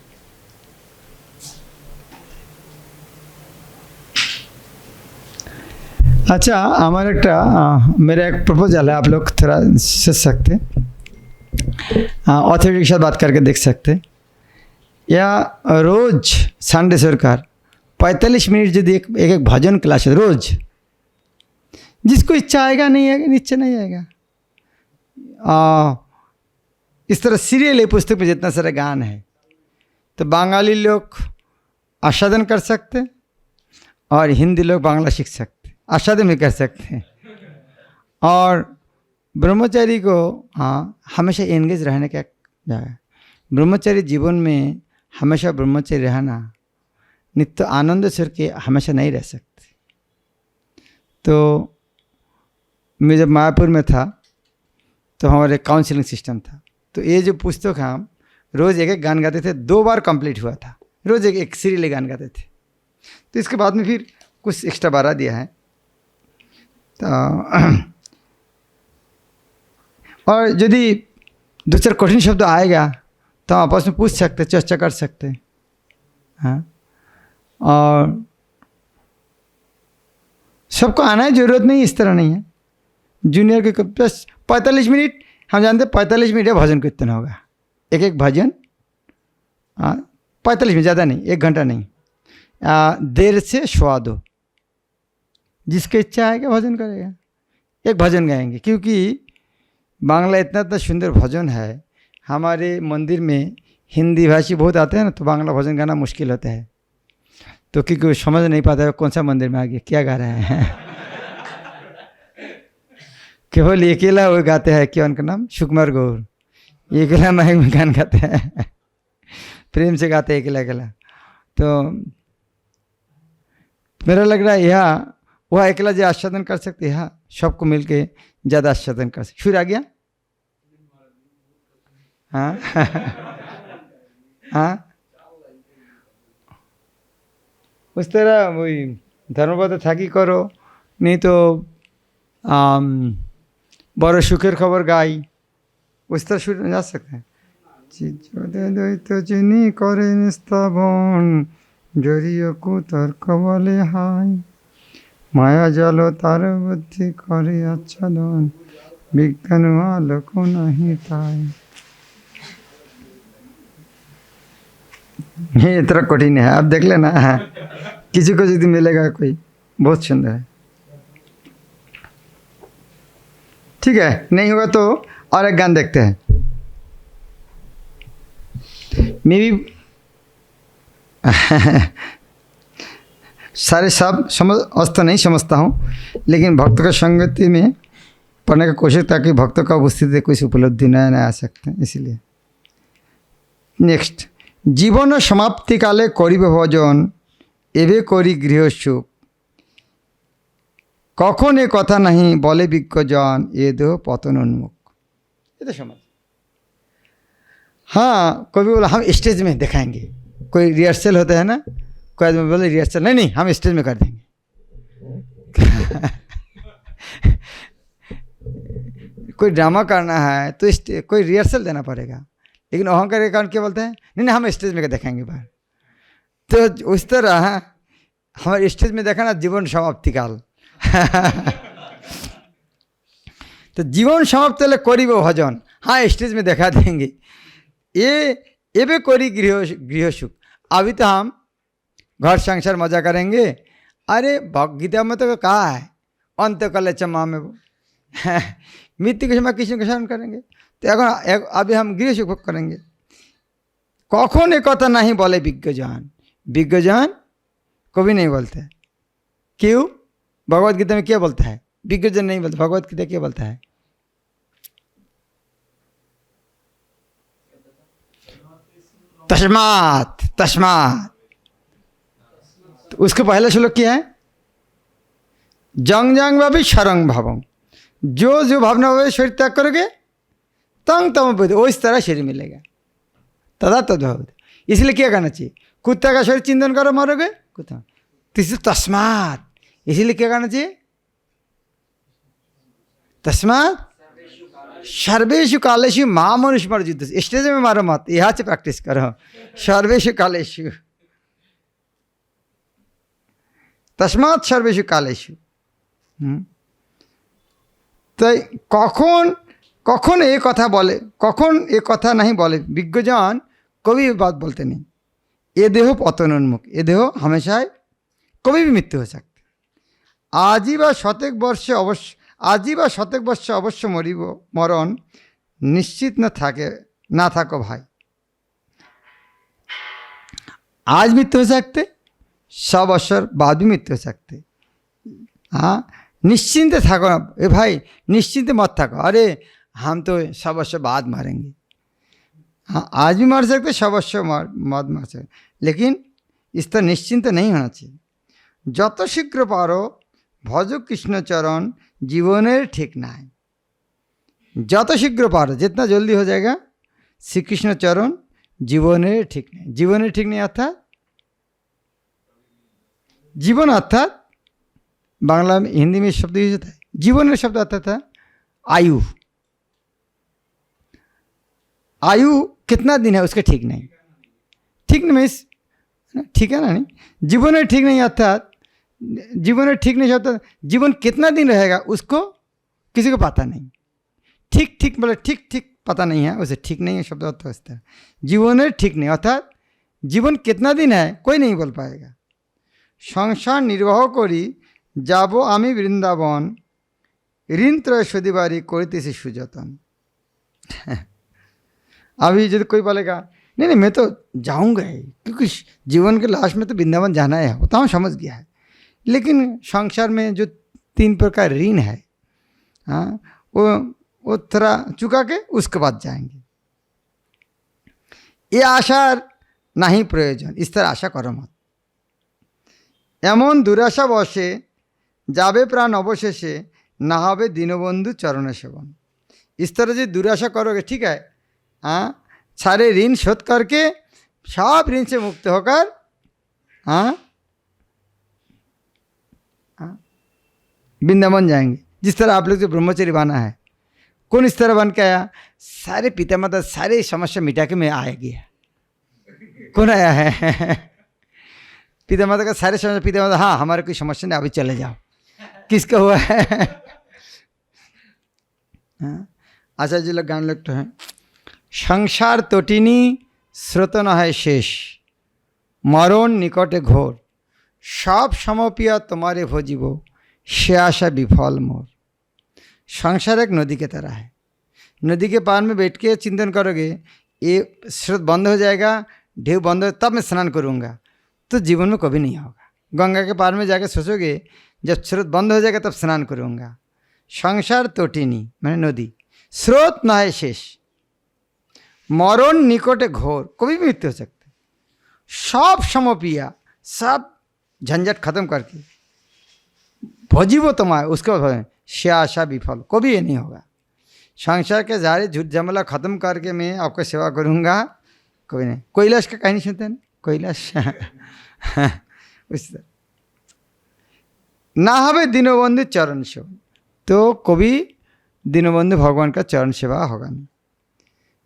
अच्छा हमारा एक मेरा एक प्रपोजल है, आप लोग थोड़ा सोच सकते, ऑथोरिटी के साथ बात करके देख सकते, या रोज संडे सरकार 45 मिनट यदि एक भजन क्लास है रोज, जिसको इच्छा आएगा नहीं आएगा, नीचे नहीं आएगा। इस तरह सीरियल है पुस्तक पे जितना सारा गान है, तो बंगाली लोग आस्वादन कर सकते और हिंदी लोग बांग्ला सीख सकते, आस्वादन भी कर सकते हैं। और ब्रह्मचारी को हमेशा एंगेज रहने का जगह, ब्रह्मचारी जीवन में हमेशा ब्रह्मचारी रहना, नित्य आनंद स्वर के हमेशा नहीं रह सकते। तो मैं जब मायापुर में था तो हमारे काउंसलिंग सिस्टम था, तो ये जो पुस्तक हम रोज़ एक गान गाते थे, 2 बार कंप्लीट हुआ था, रोज़ एक सीरियल गान गाते थे। तो इसके बाद में फिर कुछ एक्स्ट्रा बढ़ा दिया है, तो और यदि दो चार कठिन शब्द आएगा तो हम आपस में पूछ सकते, चर्चा कर सकते हैं। हाँ, और सबको आना है, जरूरत नहीं, इस तरह नहीं है। जूनियर के बस 45 मिनट, हम जानते हैं 45 मिनट है भजन कीर्तन होगा, एक एक भजन। 45 मिनट, ज़्यादा नहीं, 1 घंटा नहीं। 1:30 से 2:15 जिसकी इच्छा है कि भजन करेगा, एक भजन गाएंगे। क्योंकि बांग्ला इतना इतना सुंदर भजन है। हमारे मंदिर में हिंदी भाषी बहुत आते हैं ना, तो बांग्ला भजन गाना मुश्किल होता है। तो क्योंकि वो समझ नहीं पाता है कौन सा मंदिर में आ गया, क्या गा रहा है। केवल अकेला वो गाते हैं, क्या उनका नाम, सुकुमार गौर, ये अकेला माइक में गान गाते हैं। प्रेम से गाते हैं अकेला अकेला। तो मेरा लग रहा है यह वह अकेला जो आस्वादन कर सकते हैं, सबको मिलके ज़्यादा आस्वादन कर सकते। शुरू आ गया। हाँ हाँ, उस तरह वही धर्मपद थाकी करो, नहीं तो बड़ो सुखेर खबर गाई, उस तरह शुरू जा सकते हैं। দ্বৈত যিনি করেন স্থাপন, জড়িয় কুতর্ক বলে হাই, মায়া জল তার বুদ্ধি করে আচ্ছাদন, বিজ্ঞান আলোক নাহি তাই। ये इतना कठिन है, आप देख लेना। किसी को यदि मिलेगा कोई, बहुत सुंदर है। ठीक है, नहीं होगा तो और एक गान देखते हैं। मैं भी सारे सब समझ तो नहीं समझता हूँ, लेकिन भक्त का संगति में पढ़ने का कोशिश, ताकि भक्तों का उपस्थिति कुछ उपलब्धि नया नया आ सकते हैं, इसलिए। नेक्स्ट, जीवन समाप्ति काले करिब भजन, एबे करी गृह सुख, कखन ए कथा नहीं बोले विज्ञजन, ये देह पतन उन्मुख। ये तो समझ। हाँ, कोई भी बोला हम स्टेज में दिखाएंगे, कोई रिहर्सल होता है ना, कोई आदमी बोले रिहर्सल, नहीं नहीं हम स्टेज में कर देंगे। कोई ड्रामा करना है तो कोई रिहर्सल देना पड़ेगा, लेकिन अहंकार के कारण क्या बोलते हैं, नहीं नहीं हम स्टेज में देखाएंगे बाहर। तो उस तरह हमारे स्टेज में देखाना जीवन समाप्ति काल। तो जीवन समाप्ति ले करी वो भजन, हाँ स्टेज में दिखा देंगे। ये एबे करी गृह सुख, अभी तो हम घर संसार मजा करेंगे। अरे गीता में तो कहा है अंत कले चमा में वो मृत्यु के समय कृष्ण के शरण करेंगे। तो अभी हम गृह सुख करेंगे। कखन एक कथा नहीं बोले विज्ञजन, विज्ञजन कभी नहीं बोलते। क्यों? भगवत गीता में क्या बोलता है? विज्ञजन नहीं बोलता। भगवत गीता क्या बोलता है? तस्मात् तस्मात्। तो उसके पहले श्लोक क्या है? जंग जंग भावी शरंग भावम, जो जो भावना हो शरीर त्याग करोगे तंग तम बुद्धि, वो इस तरह शरीर मिलेगा। तदा तद्भवति। इसलिए क्या करना चाहिए? कुत्ता का शरीर चिंतन करो, मारोगे कुत्ता। तस्मात्, इसीलिए क्या करना चाहिए? तस्मात् सर्वेषु कालेषु माम अनुस्मरन्तु। स्टेज में मारो मत, यहाँ से प्रैक्टिस करो। सर्वेषु कालेषु, तस्मात् सर्वेषु कालेषु। तो कखन कखन एक कथा बोले, कखन एक कथा नहीं बोले विज्ञजन, कभी भी बात बोलते नहीं। ये देह पतनोन्मुख, ये देह हमेशा कभी भी मृत्यु हो सकती। आजी बा शतक वर्ष अवश्य, आजी बा शतक वर्ष अवश्य मरिब, मरण निश्चित न थाके ना थाको भाई। आज मृत्यु हो सकते, 100 वर्षर बाद भी मृत्यु हो सकते। हाँ, निश्चिंत थाको ए भाई, निश्चिंत मत थाको। अरे हम तो 100 वर्ष बाद मरेंगे। हाँ, आज भी मर सकते, 100 वर्ष बाद मर सकते, लेकिन इस तरह निश्चिंत नहीं होना चाहिए। যত শীঘ্র পারো ভজ কৃষ্ণ चरण, जीवनेर ठीक ना है। যত শীঘ্র पारो, जितना जल्दी हो जाएगा, श्री कृष्ण चरण जीवनेर ठीक नहीं। जीवनेर ठीक नहीं अर्थात जीवन, अर्थात बांग्ला में हिंदी में शब्द यूज होता है जीवन शब्द आता था आयु। आयु कितना दिन है उसके ठीक नहीं, ठीक नहीं, ठीक है ना, नहीं जीवन ठीक नहीं, अर्थात जीवन ठीक नहीं होता, जीवन कितना दिन रहेगा उसको किसी को पता नहीं। ठीक ठीक बोले ठीक ठीक पता नहीं है, उसे ठीक नहीं है शब्द अर्थ होता है। जीवन ठीक नहीं अर्थात जीवन कितना दिन है कोई नहीं बोल पाएगा। संसार निर्वाह करी जाबो आमी वृंदावन, ऋण त्रय सदिबारी करितेछि सुजतन। अभी यदि कोई बोलेगा नहीं नहीं मैं तो जाऊंगा ही, क्योंकि जीवन के लास्ट में तो वृंदावन जाना है, वो तो हम समझ गया है, लेकिन संसार में जो 3 प्रकार ऋण है, हाँ वो थोड़ा चुका के उसके बाद जाएंगे। ये आशा नहीं प्रयोजन, इस तरह आशा करो मत। एमन दुराशा बसे जाबे प्राण अवशेषे ना होबे दीनबंधु चरण सेवन। इस तरह जो दुराशा करोगे, ठीक है, हाँ सारे ऋण शोध करके सब ऋण से मुक्त होकर हाँ वृंदावन जाएंगे। जिस तरह आप लोग जो ब्रह्मचर्य बना है, कौन इस तरह बन के आया, सारे पिता माता सारे समस्या मिटा के मैं आया गया। कौन आया है? पिता माता का सारे समस्या, पिता माता हाँ हमारे कोई समस्या नहीं, अभी चले जाओ। किसका हुआ है? आचार्य जी लोग गान लिखते हैं, संसार तटिनी स्रोत न है शेष, मरण निकटे घोर, सब समपिया तुम्हारे भजिबो, से आशा विफल मोर। संसार एक नदी के तरह है, नदी के पार में बैठ के चिंतन करोगे, ये स्रोत बंद हो जाएगा, ढेव बंद हो तब मैं स्नान करूँगा, तो जीवन में कभी नहीं होगा। गंगा के पार में जाकर सोचोगे जब स्रोत बंद हो जाएगा तब स्नान करूँगा। संसार तटिनी मैंने नदी, स्रोत न है शेष, मरण निकटे घोर, कभी भी मृत्यु हो सकता है। सब समपिया, सब झंझट खत्म करके भजिबो तुम्हारे, उसके बाद से आशा विफल, कभी ये नहीं होगा। संसार के सारे झूठ झमेला खत्म करके मैं आपको सेवा करूँगा, कभी नहीं। कैलाश का कहानी सुनते हैं, कैलाश उस ना हमें दीनबंधु चरण सेवा, तो कभी दीनबंधु भगवान का चरण सेवा होगा नहीं।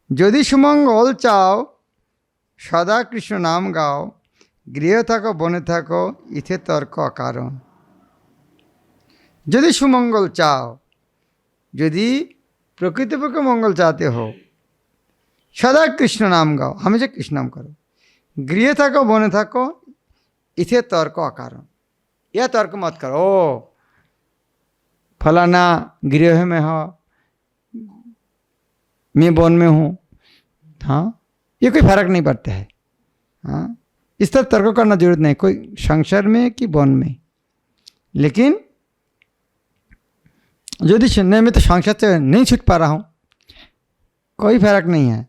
यदि सुमंगल चाओ सदा कृष्ण नाम गाओ, गृह थाको बने थाको इथे तर्क अकारण। यदि सुमंगल चाओ, यदि प्रकृति पक्ष मंगल चाहते हो, सदा कृष्ण नाम गाओ, हमेशा कृष्ण नाम करो, गृह थाको बने थाको इथे तर्क अकारण। यह तर्क मत करो ओ फलाना गृह में हो, मैं वन में हूँ, हाँ ये कोई फर्क नहीं पड़ता है। हाँ इस तरह तर्क करना जरूरत नहीं, कोई संसार में कि वन में। लेकिन यदि सुनने में तो संसार से नहीं छूट पा रहा हूँ, कोई फर्क नहीं है।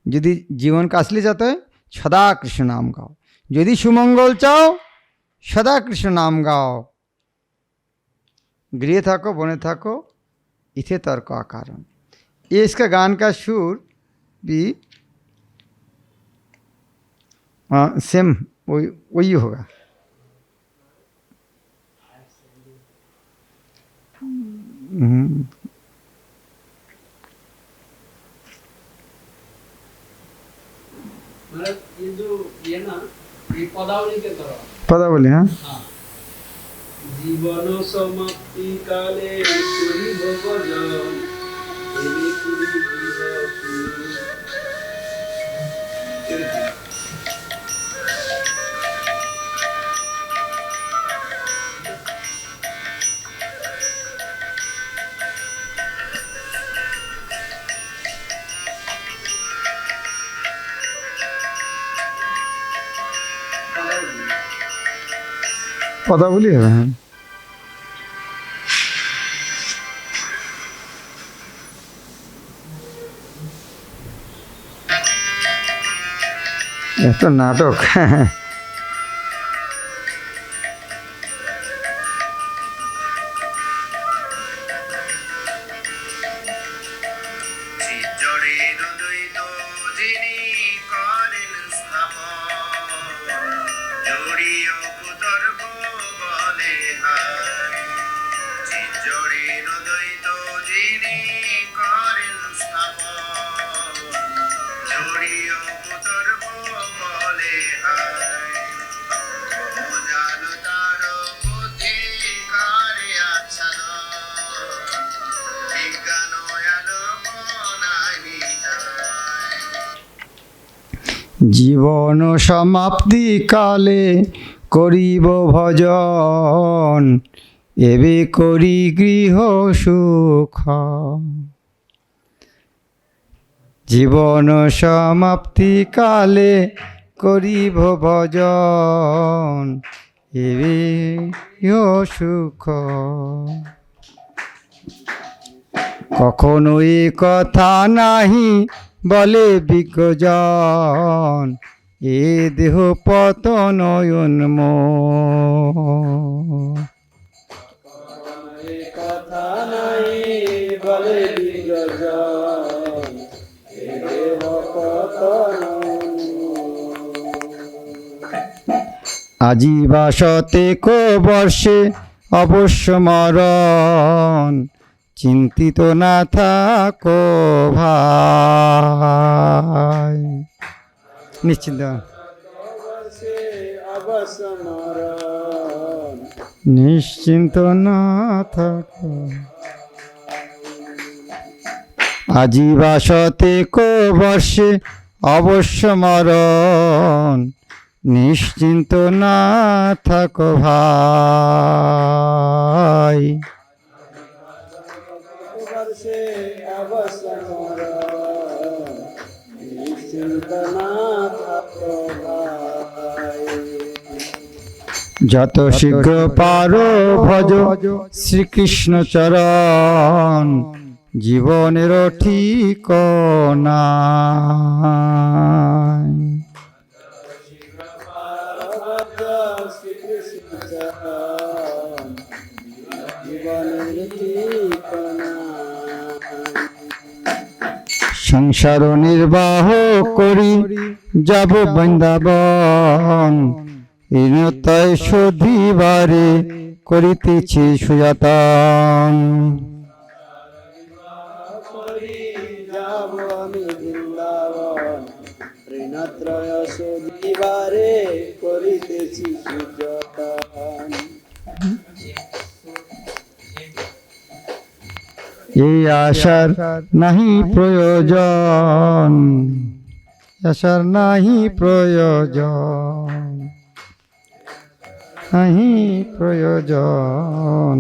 यदि जीवन का असली जाता है सदा कृष्ण नाम गाओ, यदि सुमंगल चाओ सदा कृष्ण नाम गाओ, गृह थाको बने थाको इथे तर्क अकारण। ये इसका गान का सुर भी सेम वही होगा। ये जो ये ना ये पदावली के तरह पदावली, हाँ जीवन समाप्ति काले पुरी भवन एवे पुरी पदावली है। ये तो नाटक জড়িয়ে জীবন সমাপ্তি কালে করিব ভজন, এবে করি গৃহ সুখ। জীবন সমাপ্তি কালে করিব ভজন, এবে গৃহ সুখ। কখনো এ কথা নাহি বলে বিজ্ঞজন, এ দেহ পতন উন্মোহ। কথা নাই বলে বিরজন, এ দেহ পতন। আজীবাসতে কো বর্ষে অবশ্য মরণ, চিন্তিত না থাকো ভাই। নিশ্চিন্ত অবসমরণ, নিশ্চিন্ত না থাকো। আজীবাসতে কো বর্ষে অবশ্য মরণ, নিশ্চিন্ত না থাকো ভাই। বর্ষে অবসমরণ, নিশ্চিন্ত না থাকো ভাই। যত শীঘ্র পারো ভজ শ্রীকৃষ্ণ চরণ, জীবনের ঠিকানা। শ্রীকৃষ্ণ চরণ, জীবনের ঠিকানা। সংসার নির্বাহ করি যাব বৃন্দাবন, ইনতয় শোধিবারে করিতেছি সুযতন। যাব আমি বৃন্দাবন, ঋণত্রয় শোধিবারে করিতেছি সুযতন। এই আশার নাহি প্রয়োজন, আশার নাহি প্রয়োজন, নাহি প্রয়োজন,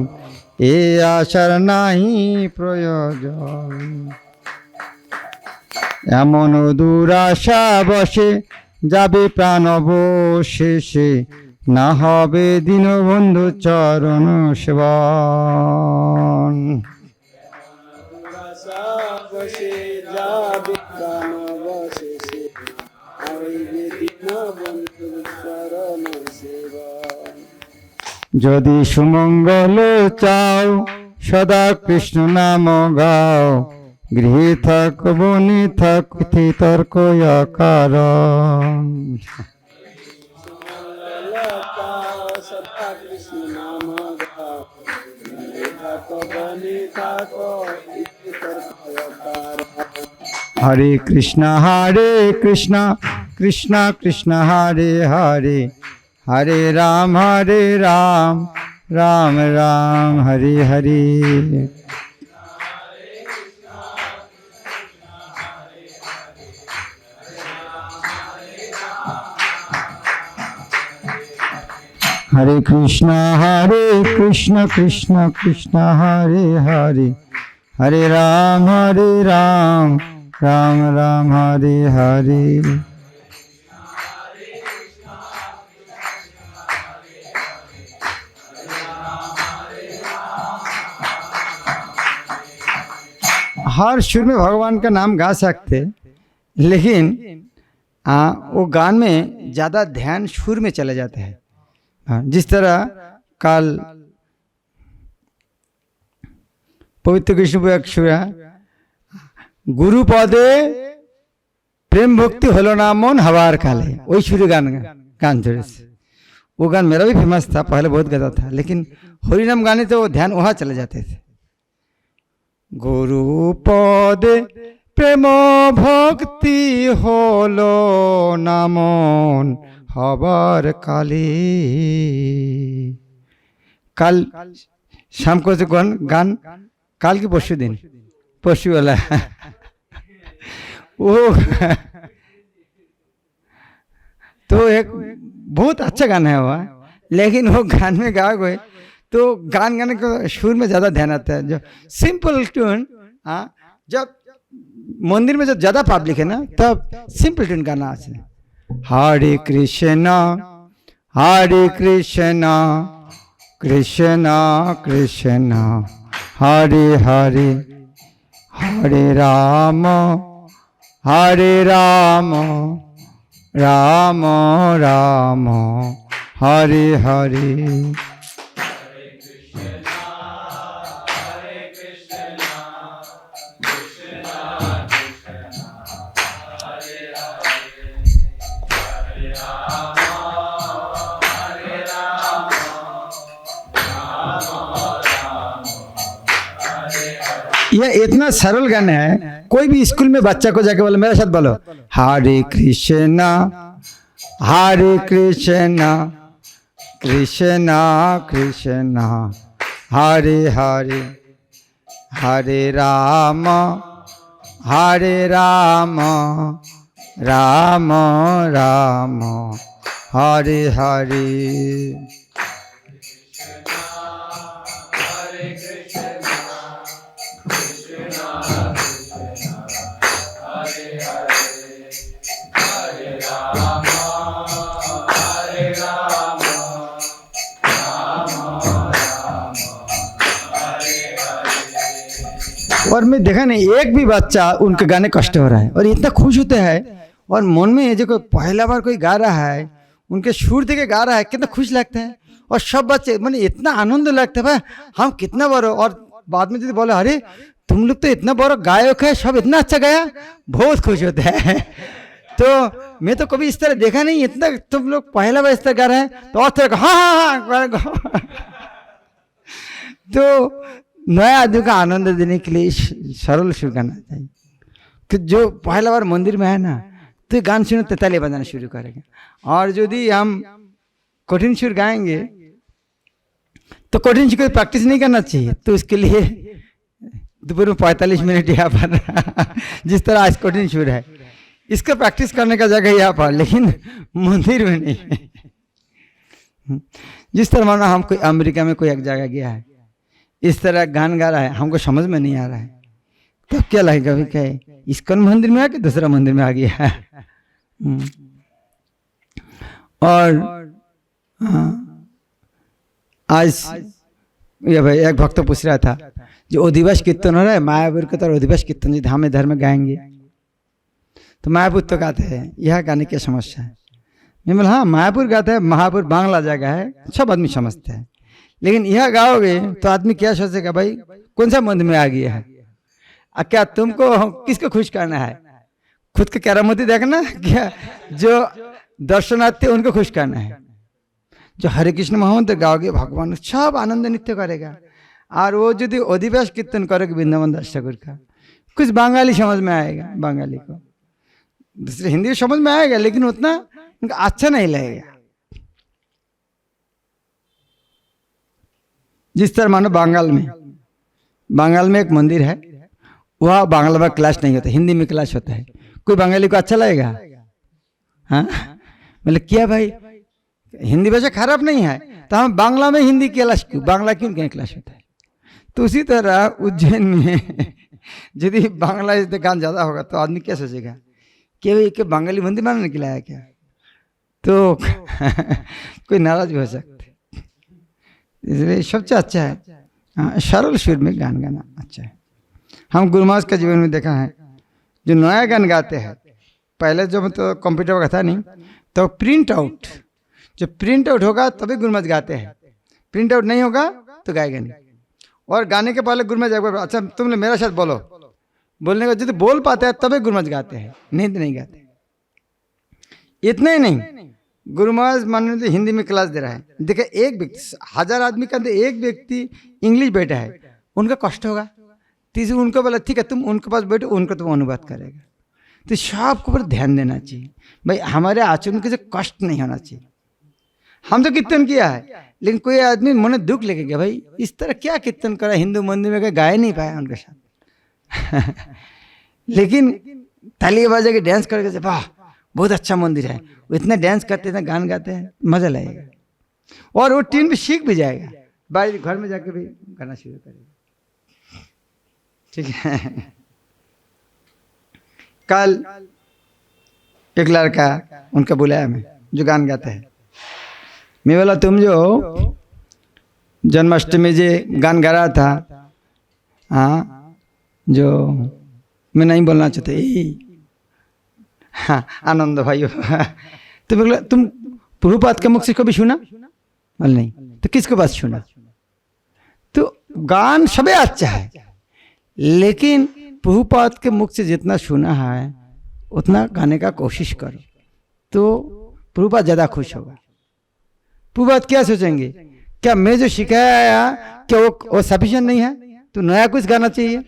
এ আশার নাহি প্রয়োজন। এমন দুরাশা বসে যাবে প্রাণ অবশেষে, না হবে দীনবন্ধু চরণ সেবন। বসে যাবে প্রাণ অবশেষে, হইবে দীনবন্ধুর চরণ সেবন। যদি সুমঙ্গল চাও সদা কৃষ্ণ নাম গাও, গৃহে থাক বনে থাক তর্ক কারণ। সদা কৃষ্ণ নাম গাও, থাকো বনে থাকো তর্ক। হরে কৃষ্ণ কৃষ্ণ কৃষ্ণ হরে হরে, হরে রাম রাম রাম হরে হরে। হরে কৃষ্ণ কৃষ্ণ কৃষ্ণ হরে হরে, হরে রাম রাম রাম হরে হরে। हर सुर में भगवान का नाम गा सकते, लेकिन वो गान में ज़्यादा ध्यान सुर में चला जाता है। जिस तरह कल पवित्र कृष्ण एक सुर गुरु पदे प्रेम भक्ति हलो ना मन हवार काले, वही सुर गान धरे। वो गान मेरा भी फेमस था, पहले बहुत गाता था, लेकिन हरिनाम गाने तो वो ध्यान वहाँ चले जाते थे। गुरु पदे प्रेम भक्ति हलो ना मन हवार काले। कल शाम को जो गान काल की परसों दिन परसों वाला वो तो एक बहुत अच्छा गाना है वो, लेकिन वो गान में गा गए तो गान गाने को सुर में ज़्यादा ध्यान आता है। जो सिंपल ट्यून, हाँ, जब मंदिर में जब ज़्यादा पब्लिक है ना तब सिंपल ट्यून गाना আছে। हरे कृष्णा कृष्णा कृष्णा हरे हरे हरे राम राम राम हरे हरे। यह इतना सरल गाना है, कोई भी स्कूल में बच्चा को जाके बोलो, मेरे साथ बोलो, हरे कृष्णा कृष्णा कृष्णा हरे हरे हरे राम राम राम हरे हरे। और मैं देखा नहीं एक भी बच्चा उनके गाने कष्ट हो रहा है और इतना खुश होते हैं, और मन में ये जो कोई पहला बार कोई गा रहा है उनके सुर देके गा रहा है कितना खुश लगता है, और सब बच्चे मैंने इतना आनंद लगता है, भाई हम कितना बड़ो, और बाद में यदि बोले अरे तुम लोग तो इतना बड़ा गायक है, सब इतना अच्छा गाया, बहुत खुश होते हैं। तो मैं तो कभी इस तरह देखा नहीं, इतना तुम लोग पहला बार इस तरह गा रहे हैं, तो और तरह हाँ तो नया आदमी का आनंद देने के लिए सरल सुर गाना चाहिए। कि जो पहला बार मंदिर में है ना तो गान सुने तो ताली बजाना शुरू करेंगे, और यदि हम कठिन सुर गाएंगे तो कठिन सुर को प्रैक्टिस नहीं करना चाहिए, तो उसके लिए दोपहर में 45 मिनट यहाँ पर जिस तरह आज कठिन सुर है इसका प्रैक्टिस करने का जगह यहाँ पर, लेकिन मंदिर में नहीं। जिस तरह मानो हम कोई अमेरिका में कोई एक जगह गया है, इस तरह गान गा रहा है, हमको समझ में नहीं आ रहा है, तो क्या लगेगा भी कहे इस्कॉन मंदिर में आके दूसरा मंदिर में आ गया है। और आज ये भाई एक भक्त पूछ रहा था जो अधिवास कीर्तन हो रहा है मायापुर के, तो अधिवास कीर्तन जी धाम धर्म में गाएंगे, तो मायापुर तो गाते हैं, यह गाने की समस्या है। मैं बोला हाँ मायापुर गाते हैं, महापुर बांग्ला जगह है, सब आदमी समझते हैं, लेकिन यह गाओगे तो आदमी क्या सोचेगा भाई कौन सा मंदिर में आ गया है, क्या तुमको किसको खुश करना है, खुद के करामती देखना क्या, जो दर्शनार्थी उनको खुश करना है। जो हरे कृष्ण महामंत्र गाओगे भगवान सब आनंद नृत्य करेगा, और वो यदि अधिवास कीर्तन करोगे वृंदावन दास ठाकुर का, कुछ बंगाली समझ में आएगा, बंगाली को दूसरे हिंदी समझ में आएगा, लेकिन उतना उनका अच्छा नहीं लगेगा। जिस तरह मानो बंगाल में एक मंदिर है, वह बांग्ला में क्लास नहीं होता, हिंदी में क्लास होता है, कोई बंगाली को अच्छा लगेगा? हाँ मतलब क्या भाई हिंदी भाषा खराब नहीं है, तो हम बांग्ला में हिंदी क्लास क्यों, बांग्ला क्यों क्या क्लास होता है। तो उसी तरह उज्जैन में यदि बांग्ला गान ज़्यादा होगा तो आदमी क्या सोचेगा कि भाई क्या बंगाली मंदिर बनाने के लिए आया क्या, तो कोई नाराज भी हो सकते। इसलिए सबसे अच्छा है सरल सुर में गान गाना अच्छा है। हम गुरु महाराज का जीवन में देखा है, जो नया गान गाते हैं, पहले जो मतलब कंप्यूटर का था नहीं, तो प्रिंट आउट, जो प्रिंट आउट होगा तभी गुरु महाराज गाते हैं, प्रिंट आउट नहीं होगा तो गाएगा नहीं। और गाने के पहले गुरु महाराज एक बार अच्छा तुमने मेरे साथ बोलो, बोलने का यदि बोल पाते हैं तभी गुरु महाराज गाते हैं, नहीं तो नहीं गाते। इतना ही नहीं, गुरु महाराज मान लीजिए हिंदी में क्लास दे रहा है, देखिए एक व्यक्ति 1000 आदमी का एक व्यक्ति इंग्लिश बैठा है, उनका कष्ट होगा, तीसरे उनको बोला ठीक है तुम उनके पास बैठो, उनको तुम अनुवाद करेगा। तो सबको पर ध्यान देना चाहिए भाई, हमारे आचरण के कष्ट नहीं होना चाहिए। हम तो कीर्तन किया है, लेकिन कोई आदमी मन दुख लेके गया भाई इस तरह क्या कीर्तन करा, हिंदू मंदिर में गाए नहीं पाया उनके साथ लेकिन ताली बजा के डांस करके वाह बहुत अच्छा मंदिर है, वो इतना डांस करते हैं, गान गाते हैं, मजा लगेगा। और वो ट्यून भी सीख भी जाएगा, बाहर घर में जाके भी गाना शुरू करेगा। ठीक है। कल एक लड़का उनका बुलाया मैं, जो गान गाता है। मैं बोला तुम जो जन्माष्टमी जे गान गा रहा था, हाँ, जो मैं नहीं बोलना चाहते, हाँ, आनंद भाई। तो बोला तुम प्रभुपाद के मुख से कभी सुना? बोल नहीं। तो किसके पास सुना? तो गान सबे अच्छा है, लेकिन प्रभुपाद के मुख से जितना सुना है उतना गाने का कोशिश करो, तो प्रभुपाद ज़्यादा खुश होगा। प्रभुपाद क्या सोचेंगे, क्या मैं जो सिखाया क्या वो सफिशिएंट नहीं है, तो नया कुछ गाना चाहिए।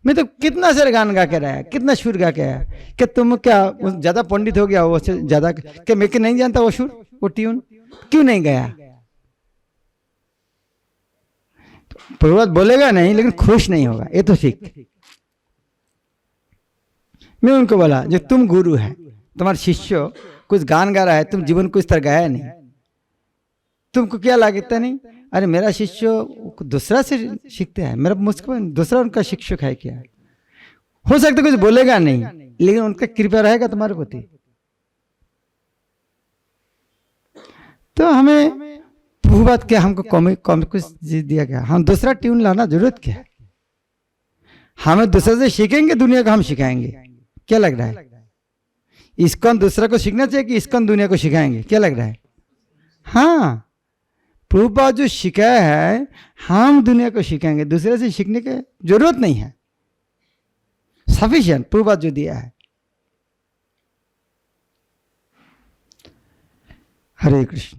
मैं तो कितना सारे गान गा के रहा है, कितना सुर गा के आया, क्या तुम क्या ज़्यादा पंडित हो गया वो से ज़्यादा, क्या मैं नहीं जानता वो सुर वो ट्यून, क्यों नहीं गया? तो प्रभुपाद बोलेगा नहीं, लेकिन खुश नहीं होगा, ये तो ठीक। मैं उनको बोला जो तुम गुरु है, तुम्हारा शिष्य कुछ गान गा रहा है, तुम जीवन को इस तरह गाया नहीं, तुमको क्या लगता नहीं? अरे मेरा शिष्य दूसरा से सीखते हैं, मेरा मुझको दूसरा उनका शिक्षक है क्या? हो सकता कुछ बोलेगा नहीं, लेकिन उनका कृपा रहेगा तुम्हारे प्रति। तो हमें प्रभुपाद क्या हमको कम कुछ दिया गया, हम दूसरा ट्यून लाना जरूरत क्या है? हमें दूसरे से सीखेंगे, दुनिया को हम सिखाएंगे, क्या लग रहा है? इस्कॉन दूसरा को सीखना चाहिए कि इस्कॉन दुनिया को सिखाएंगे, क्या लग रहा है? हाँ, प्रभुपाद जो सिखाया है हम दुनिया को सिखाएंगे, दूसरे से सीखने की जरूरत नहीं है, सफिशिएंट प्रभुपाद जो दिया है। हरे कृष्ण।